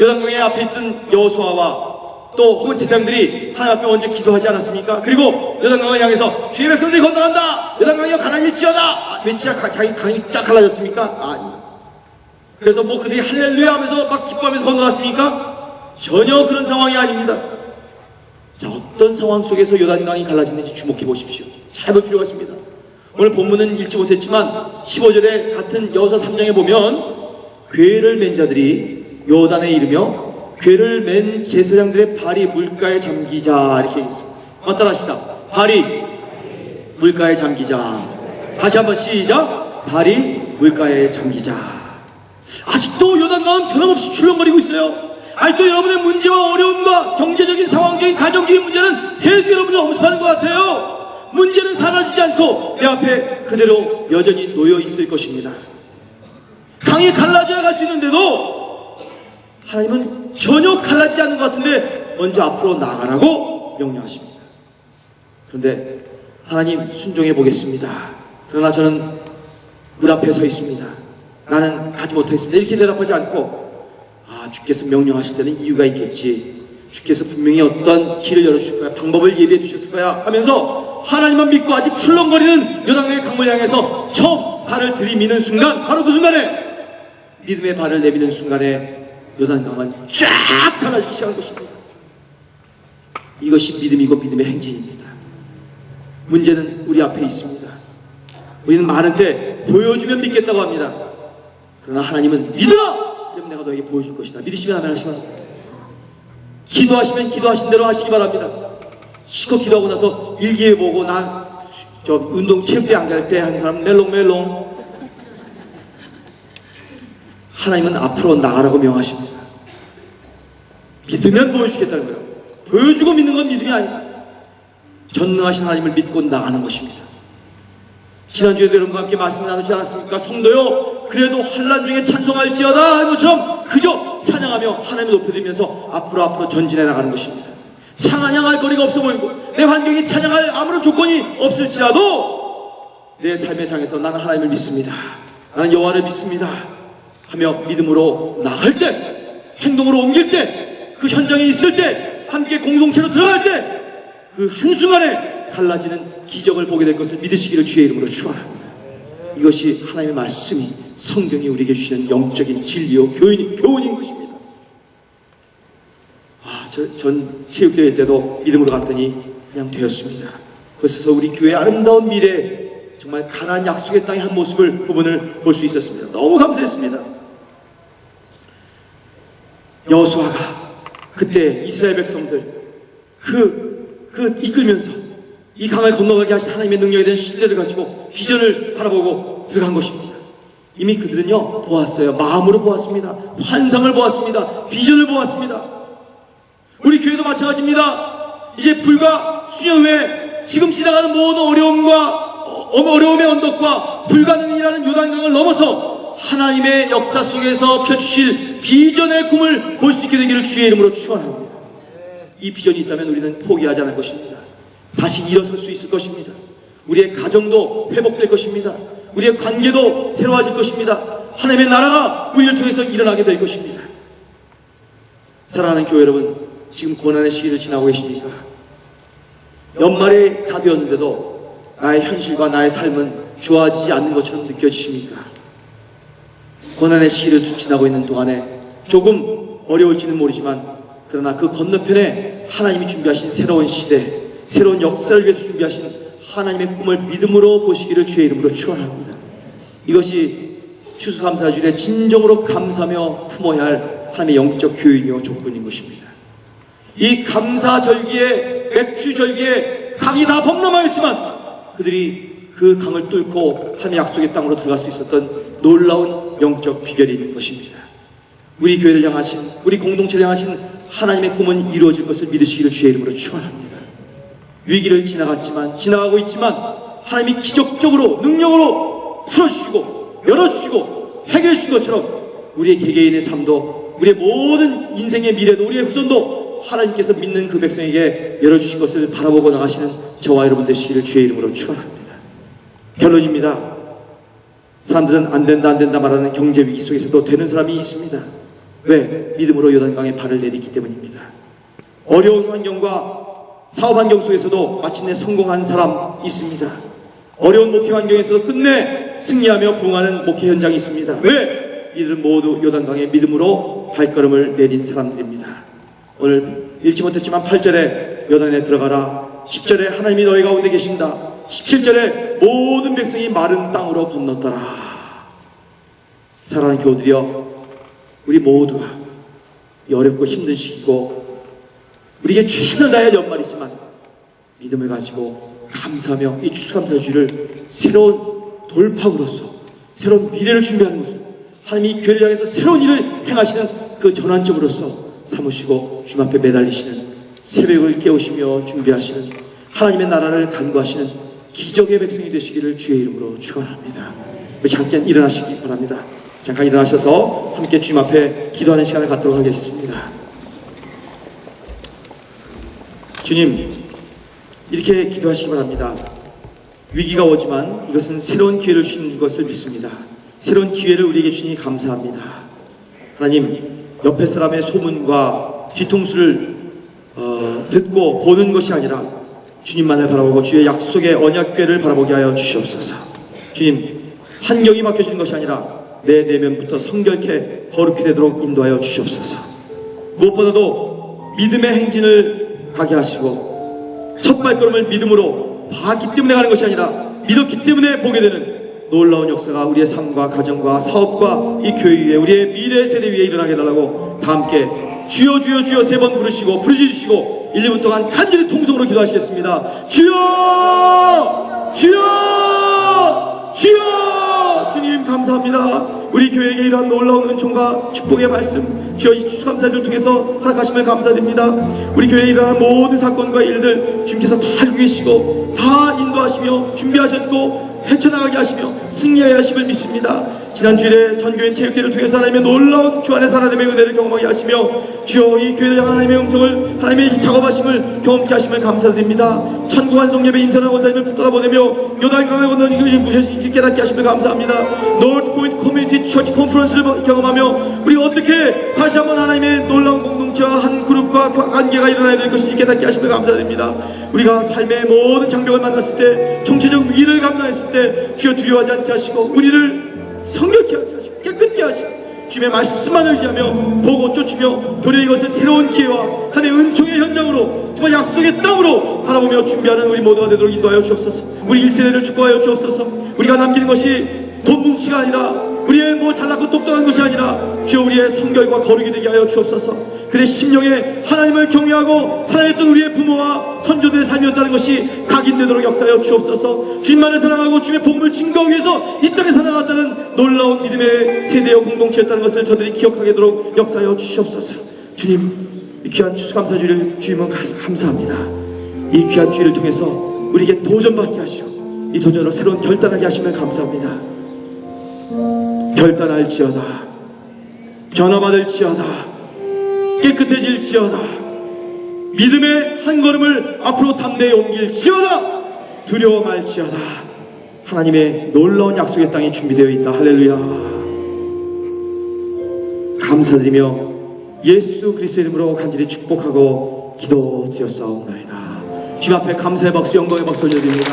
요단강의 앞에 있던 여호수아와 또 혹은 제사장들이 하나님 앞에 먼저 기도하지 않았습니까? 그리고 요단강을 향해서 주의 백성들이 건너간다. 요단강이 갈라질지어다. 왠지 자기 강이 쫙 갈라졌습니까? 아닙니다. 그래서 뭐 그들이 할렐루야 하면서 막 기뻐하면서 건너갔습니까? 전혀 그런 상황이 아닙니다. 자, 어떤 상황 속에서 요단강이 갈라지는지 주목해 보십시오. 잘 볼 필요가 있습니다. 오늘 본문은 읽지 못했지만 15절에 같은 여호수아 3장에 보면 괴를 맨 자들이 요단에 이르며 괴를 맨 제사장들의 발이 물가에 잠기자 이렇게 얘기했습니다. 한번 따라합시다. 발이 물가에 잠기자. 다시 한번 시작. 발이 물가에 잠기자. 아직도 요단강은 변함없이 출렁거리고 있어요. 아니 또 여러분의 문제와 어려움과 경제적인 상황적인 가정적인 문제는 계속 여러분을 엄습하는 것 같아요. 문제는 사라지지 않고 내 앞에 그대로 여전히 놓여 있을 것입니다. 강이 갈라져야 갈 수 있는데도 하나님은 전혀 갈라지지 않는 것 같은데 먼저 앞으로 나가라고 명령하십니다. 그런데 하나님 순종해 보겠습니다. 그러나 저는 문 앞에 서 있습니다. 나는 가지 못하겠습니다. 이렇게 대답하지 않고 주께서 명령하실 때는 이유가 있겠지. 주께서 분명히 어떤 길을 열어주실 거야. 방법을 예비해 두셨을 거야 하면서 하나님만 믿고 아직 출렁거리는 요단강의 강물 향해서 처음 발을 들이미는 순간, 바로 그 순간에 믿음의 발을 내미는 순간에 요단강은 쫙 갈라지기 시작한 것입니다. 이것이 믿음이고 믿음의 행진입니다. 문제는 우리 앞에 있습니다. 우리는 많은 때 보여주면 믿겠다고 합니다. 그러나 하나님은 믿으라! 그럼 내가 너에게 보여줄 것이다. 믿으시면 아멘 하시기 바랍니다. 기도하시면 기도하신 대로 하시기 바랍니다. 실컷 기도하고 나서 일기에 보고 저 운동 체육대 안 갈 때 한 사람 멜롱멜롱. 하나님은 앞으로 나가라고 명하십니다. 믿으면 보여주겠다는 거예요. 보여주고 믿는 건 믿음이 아닙니다. 전능하신 하나님을 믿고 나가는 것입니다. 지난주에도 여러분과 함께 말씀 나누지 않았습니까? 성도요, 그래도 환난 중에 찬송할지어다 하는 것처럼 그저 찬양하며 하나님을 높여드리면서 앞으로 전진해 나가는 것입니다. 찬양할 거리가 없어 보이고 내 환경이 찬양할 아무런 조건이 없을지라도 내 삶의 장에서 나는 하나님을 믿습니다. 나는 여호와를 믿습니다 하며 믿음으로 나갈 때, 행동으로 옮길 때, 그 현장에 있을 때, 함께 공동체로 들어갈 때 그 한순간에 갈라지는 기적을 보게 될 것을 믿으시기를 주의 이름으로 축원합니다. 이것이 하나님의 말씀이, 성경이 우리에게 주시는 영적인 진리요 교훈인 것입니다. 전 체육대회 때도 믿음으로 갔더니 그냥 되었습니다. 그래서 우리 교회의 아름다운 미래, 정말 가나안 약속의 땅의 한 모습을 부분을 볼 수 있었습니다. 너무 감사했습니다. 여호수아가 그때 이스라엘 백성들 이끌면서 이 강을 건너가게 하신 하나님의 능력에 대한 신뢰를 가지고 비전을 바라보고 들어간 것입니다. 이미 그들은요 보았어요. 마음으로 보았습니다. 환상을 보았습니다. 비전을 보았습니다. 우리 교회도 마찬가지입니다. 이제 불과 수년 후에 지금 지나가는 모든 어려움의 언덕과 불가능이라는 요단강을 넘어서 하나님의 역사 속에서 펼치실 비전의 꿈을 볼 수 있게 되기를 주의 이름으로 축원합니다. 이 비전이 있다면 우리는 포기하지 않을 것입니다. 다시 일어설 수 있을 것입니다. 우리의 가정도 회복될 것입니다. 우리의 관계도 새로워질 것입니다. 하나님의 나라가 우리를 통해서 일어나게 될 것입니다. 사랑하는 교회 여러분, 지금 고난의 시기를 지나고 계십니까? 연말이 다 되었는데도 나의 현실과 나의 삶은 좋아지지 않는 것처럼 느껴지십니까? 고난의 시기를 지나고 있는 동안에 조금 어려울지는 모르지만, 그러나 그 건너편에 하나님이 준비하신 새로운 시대, 새로운 역사를 위해서 준비하신 하나님의 꿈을 믿음으로 보시기를 주의 이름으로 축원합니다. 이것이 추수감사주일에 진정으로 감사하며 품어야 할 하나님의 영적 교육이요 조건인 것입니다. 이 감사절기에, 맥주절기에 강이 다 범람하였지만 그들이 그 강을 뚫고 하나님의 약속의 땅으로 들어갈 수 있었던 놀라운 영적 비결인 것입니다. 우리 교회를 향하신, 우리 공동체를 향하신 하나님의 꿈은 이루어질 것을 믿으시기를 주의 이름으로 축원합니다. 위기를 지나가고 있지만 하나님이 기적적으로 능력으로 풀어주시고 열어주시고 해결해 주신 것처럼 우리의 개개인의 삶도, 우리의 모든 인생의 미래도, 우리의 후손도 하나님께서 믿는 그 백성에게 열어주신 것을 바라보고 나가시는 저와 여러분 되시기를 주의 이름으로 축원합니다. 결론입니다. 사람들은 안 된다 말하는 경제 위기 속에서도 되는 사람이 있습니다. 왜? 믿음으로 요단강에 발을 내딛기 때문입니다. 어려운 환경과 사업 환경 속에서도 마침내 성공한 사람 있습니다. 어려운 목회 환경에서도 끝내 승리하며 부흥하는 목회 현장이 있습니다. 왜? 이들은 모두 요단강에 믿음으로 발걸음을 내딘 사람들입니다. 오늘 읽지 못했지만 8절에 요단에 들어가라, 10절에 하나님이 너희 가운데 계신다, 17절에 모든 백성이 마른 땅으로 건넜더라. 사랑하는 교우들이여, 우리 모두가 이 어렵고 힘든 시기고 우리에게 최선을 다해야 할 연말이지만 믿음을 가지고 감사하며 이 추수감사주일을 새로운 돌파구로서 새로운 미래를 준비하는 것으로, 하나님이 이 교회를 향해서 새로운 일을 행하시는 그 전환점으로서 삼으시고 주님 앞에 매달리시는, 새벽을 깨우시며 준비하시는, 하나님의 나라를 간구하시는 기적의 백성이 되시기를 주의 이름으로 축원합니다. 우리 잠깐 일어나시기 바랍니다. 잠깐 일어나셔서 함께 주님 앞에 기도하는 시간을 갖도록 하겠습니다. 주님, 이렇게 기도하시기 바랍니다. 위기가 오지만 이것은 새로운 기회를 주신 것을 믿습니다. 새로운 기회를 우리에게 주니 감사합니다. 하나님, 옆에 사람의 소문과 뒤통수를 듣고 보는 것이 아니라 주님만을 바라보고 주의 약속의 언약궤를 바라보게 하여 주시옵소서. 주님, 환경이 바뀌어지는 것이 아니라 내 내면부터 성결케 거룩히 되도록 인도하여 주시옵소서. 무엇보다도 믿음의 행진을 가게 하시고 첫 발걸음을 믿음으로 봤기 때문에 가는 것이 아니라 믿었기 때문에 보게 되는 놀라운 역사가 우리의 삶과 가정과 사업과 이 교회 위에, 우리의 미래 세대 위에 일어나게 해달라고 다 함께 주여 주여 주여 3번 부르시고 부르짖으시고 1분 동안 간절히 통성으로 기도하시겠습니다. 주여 주여 주여. 주님 감사합니다. 우리 교회에게 이러한 놀라운 은총과 축복의 말씀 주여 이 추수감사를 통해서 허락하심을 감사드립니다. 우리 교회에 일어나는 모든 사건과 일들 주님께서 다 알고 계시고 다 인도하시며 준비하셨고 헤쳐나가게 하시며 승리하게 하심을 믿습니다. 지난 주일에 전교인 체육대회를 통해서 하나님의 놀라운 주 안에서 하나님의 은혜를 경험하게 하시며 주여 이 교회를 향한 하나님의 음성을, 하나님의 작업하심을 경험케 하심을 감사드립니다. 천국 완성 예배 임선한 원사님을 붙들어 보내며 요단강을 건너는 이 무엇인지 깨닫게 하심을 감사합니다. 노스포인트 커뮤니티 처치 컨퍼런스를 경험하며 우리가 어떻게 다시 한번 하나님의 놀라운 공동체와 한 그룹과 관계가 일어나야 될 것인지 깨닫게 하심을 감사드립니다. 우리가 삶의 모든 장벽을 만났을 때, 정치적 위기를 감당했을 때 주여 두려워하지 않게 하시고 우리를 성결케 하시고 깨끗게 하시고 주님의 말씀만 의지하며 보고 쫓으며 도리어 이것을 새로운 기회와 하나님의 은총의 현장으로 정말 약속의 땅으로 바라보며 준비하는 우리 모두가 되도록 인도하여 주옵소서. 우리 1세대를 축복하여 주옵소서. 우리가 남기는 것이 돈 뭉치가 아니라 우리의 뭐 잘났고 똑똑한 것이 아니라 주여 우리의 성결과 거룩이 되게 하여 주옵소서. 그의 심령에 하나님을 경외하고 사랑했던 우리의 부모와 선조들의 삶이었다는 것이 각인되도록 역사하여 주옵소서. 주님만을 사랑하고 주님의 복음을 증거하기 위해서 이 땅에 살아갔다는 놀라운 믿음의 세대여 공동체였다는 것을 저들이 기억하게 되도록 역사하여 주시옵소서. 주님, 이 귀한 추수감사주일을 주님은 감사합니다. 이 귀한 주일을 통해서 우리에게 도전받게 하시고 이 도전으로 새로운 결단하게 하심을 감사합니다. 결단할지어다, 변화받을지어다, 깨끗해질지어다, 믿음의 한 걸음을 앞으로 담대히 옮길지어다, 두려워 말지어다. 하나님의 놀라운 약속의 땅이 준비되어 있다. 할렐루야. 감사드리며 예수 그리스도의 이름으로 간절히 축복하고 기도드렸사옵나이다. 주님 앞에 감사의 박수, 영광의 박수 올려드립니다.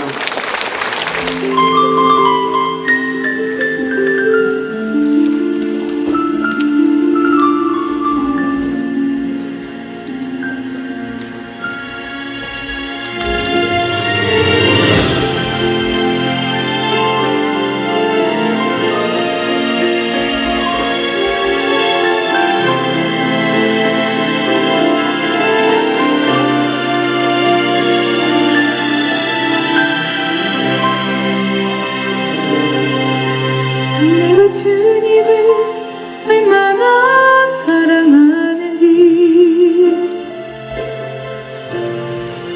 주님을 얼마나 사랑하는지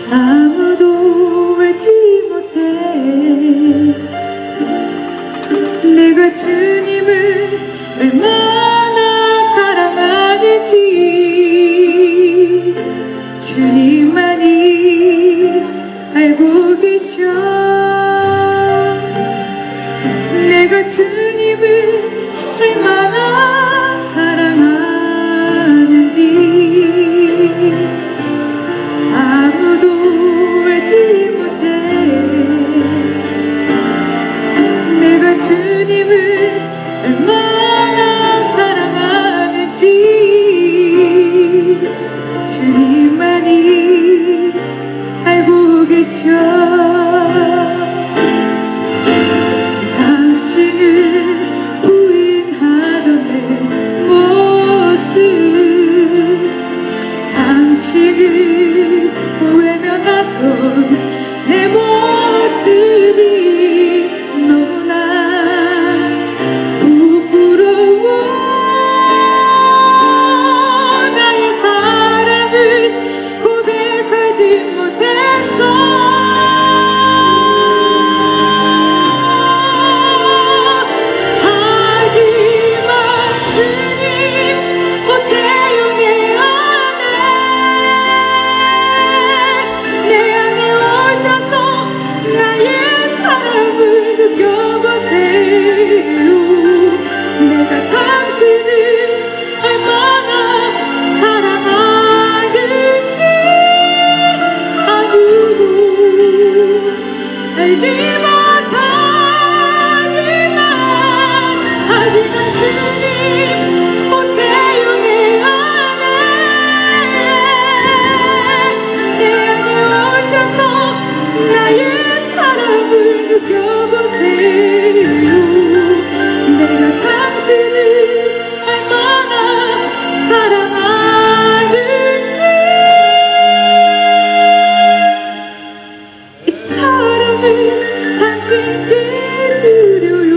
아무도 알지 못해. 내가 주님을 얼마나 사랑하는지 주님만이 알고 계셔. 내가 주님을 얼마나 사랑하는지 아무도 알지 못해. 내가 주님을 얼마나 사랑하는지 주님만이 알고 계셔. 당신을 부인하던 내 알지 못하지만 하지만 주님 오세요 내 안에 내 안에 오셔서 나의 사랑을 느껴보세요 내가 당신을 얼마나 사랑하는지 이 사랑을 당신께 드려요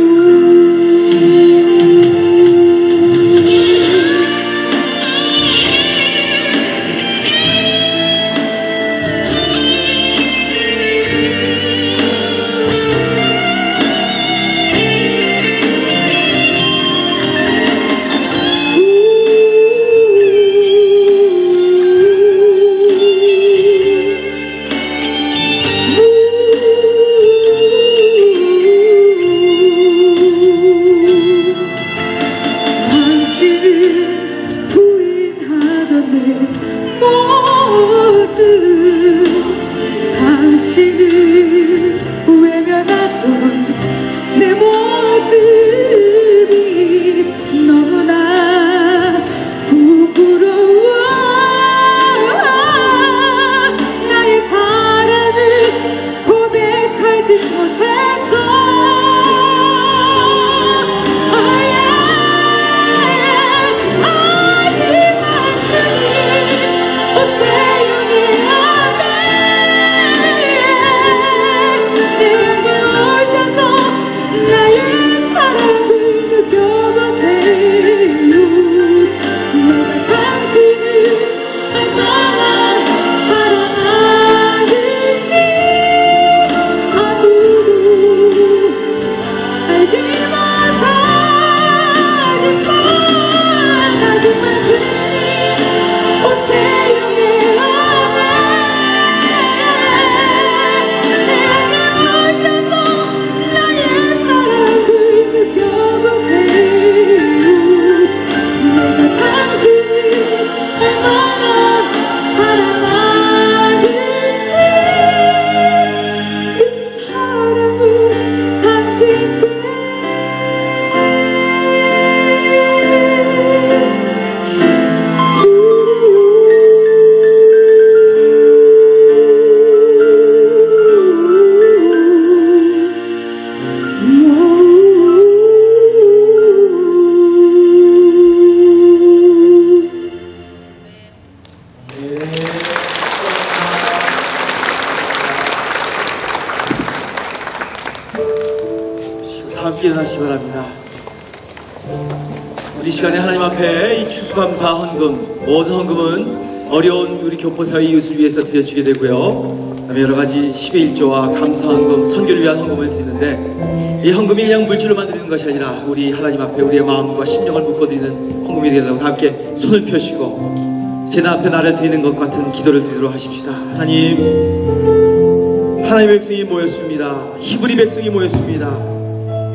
당신을 부인하던 내 모든 당신을 외면하던 내 모습이 너무나 부끄러워 나의 사랑을 고백하지 못했어 다 함께 일어나시기 바랍니다. 우리 시간에 하나님 앞에 이 추수감사 헌금, 모든 헌금은 어려운 우리 교포사회 이웃을 위해서 드려지게 되고요. 그다음에 여러 가지 10의 1조와 감사 헌금, 선교를 위한 헌금을 드리는데 이 헌금이 그냥 물질로만 드리는 것이 아니라 우리 하나님 앞에 우리의 마음과 심령을 묶어드리는 헌금이 되려고 다 함께 손을 펴시고 제나 앞에 나를 드리는 것 같은 기도를 드리도록 하십시다. 하나님의 백성이 모였습니다. 히브리 백성이 모였습니다.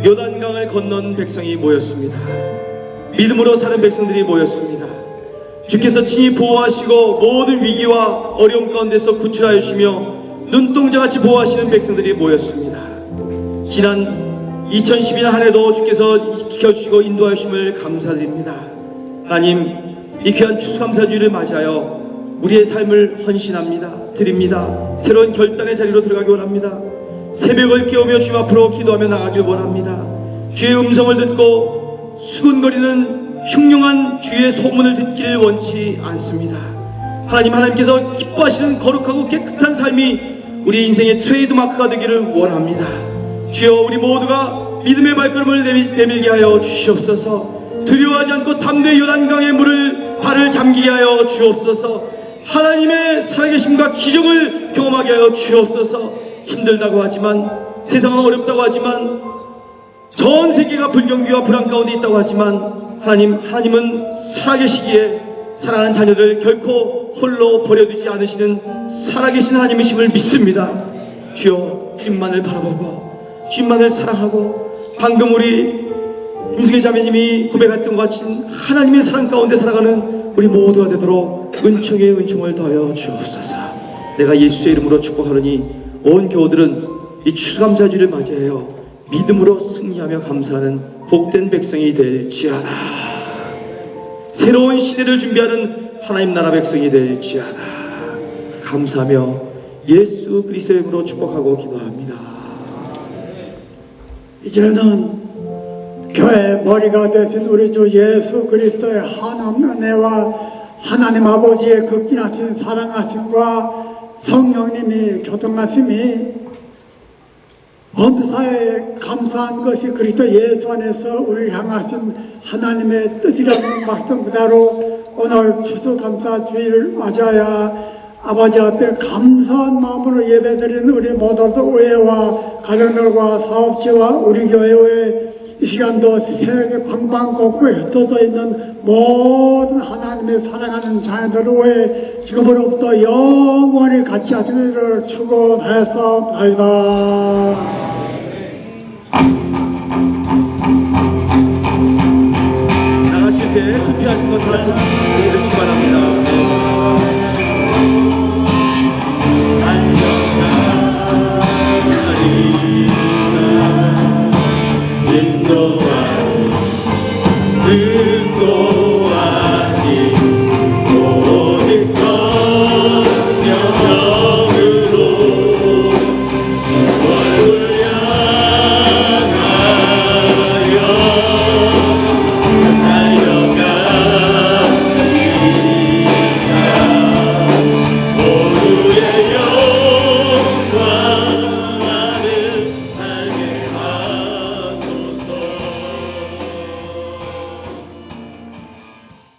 요단강을 건넌 백성이 모였습니다. 믿음으로 사는 백성들이 모였습니다. 주께서 친히 보호하시고 모든 위기와 어려움 가운데서 구출하여 주시며 눈동자같이 보호하시는 백성들이 모였습니다. 지난 2012년 한 해도 주께서 지켜주시고 인도하여 주심을 감사드립니다. 하나님, 이 귀한 추수감사주일을 맞이하여 우리의 삶을 헌신합니다. 드립니다. 새로운 결단의 자리로 들어가기 원합니다. 새벽을 깨우며 주님 앞으로 기도하며 나가길 원합니다. 주의 음성을 듣고 수근거리는 흉흉한 주의 소문을 듣기를 원치 않습니다. 하나님께서 기뻐하시는 거룩하고 깨끗한 삶이 우리 인생의 트레이드마크가 되기를 원합니다. 주여, 우리 모두가 믿음의 발걸음을 내밀게 하여 주시옵소서. 두려워하지 않고 담대히 요단강의 물을 발을 잠기게 하여 주옵소서. 하나님의 살아계심과 기적을 경험하게 하여 주옵소서. 힘들다고 하지만, 세상은 어렵다고 하지만, 전 세계가 불경기와 불안 가운데 있다고 하지만 하나님은 살아계시기에 사랑하는 자녀들 결코 홀로 버려두지 않으시는 살아계신 하나님이심을 믿습니다. 주여, 주님만을 바라보고 주님만을 사랑하고 방금 우리 김승혜 자매님이 고백했던 것 같이 하나님의 사랑 가운데 살아가는 우리 모두가 되도록 은총에 은총을 더하여 주옵소서. 내가 예수의 이름으로 축복하노니 온 교우들은 이 추수감사주를 맞이하여 믿음으로 승리하며 감사하는 복된 백성이 될지어다. 새로운 시대를 준비하는 하나님 나라 백성이 될지어다. 감사하며 예수 그리스도의 이름으로 축복하고 기도합니다. 이제는 교회의 머리가 되신 우리 주 예수 그리스도의 한없는 은혜와 하나님 아버지의 극진하신 사랑하심과 성령님이 교통하심이 범사에 감사한 것이 그리스도 예수 안에서 우리를 향하신 하나님의 뜻이라는 말씀 그대로 오늘 추수감사 주일을 맞이하여 아버지 앞에 감사한 마음으로 예배드리는 우리 모두도 의회와 가정들과 사업체와 우리 교회의 이 시간도 세계 방방곡곡에 흩어져 있는 모든 하나님의 사랑하는 자녀들을 위해 지금으로부터 영원히 같이 하시기를 축원하였사옵나이다. 나가실 때 투표하신 것 다 내려주시 바랍니다.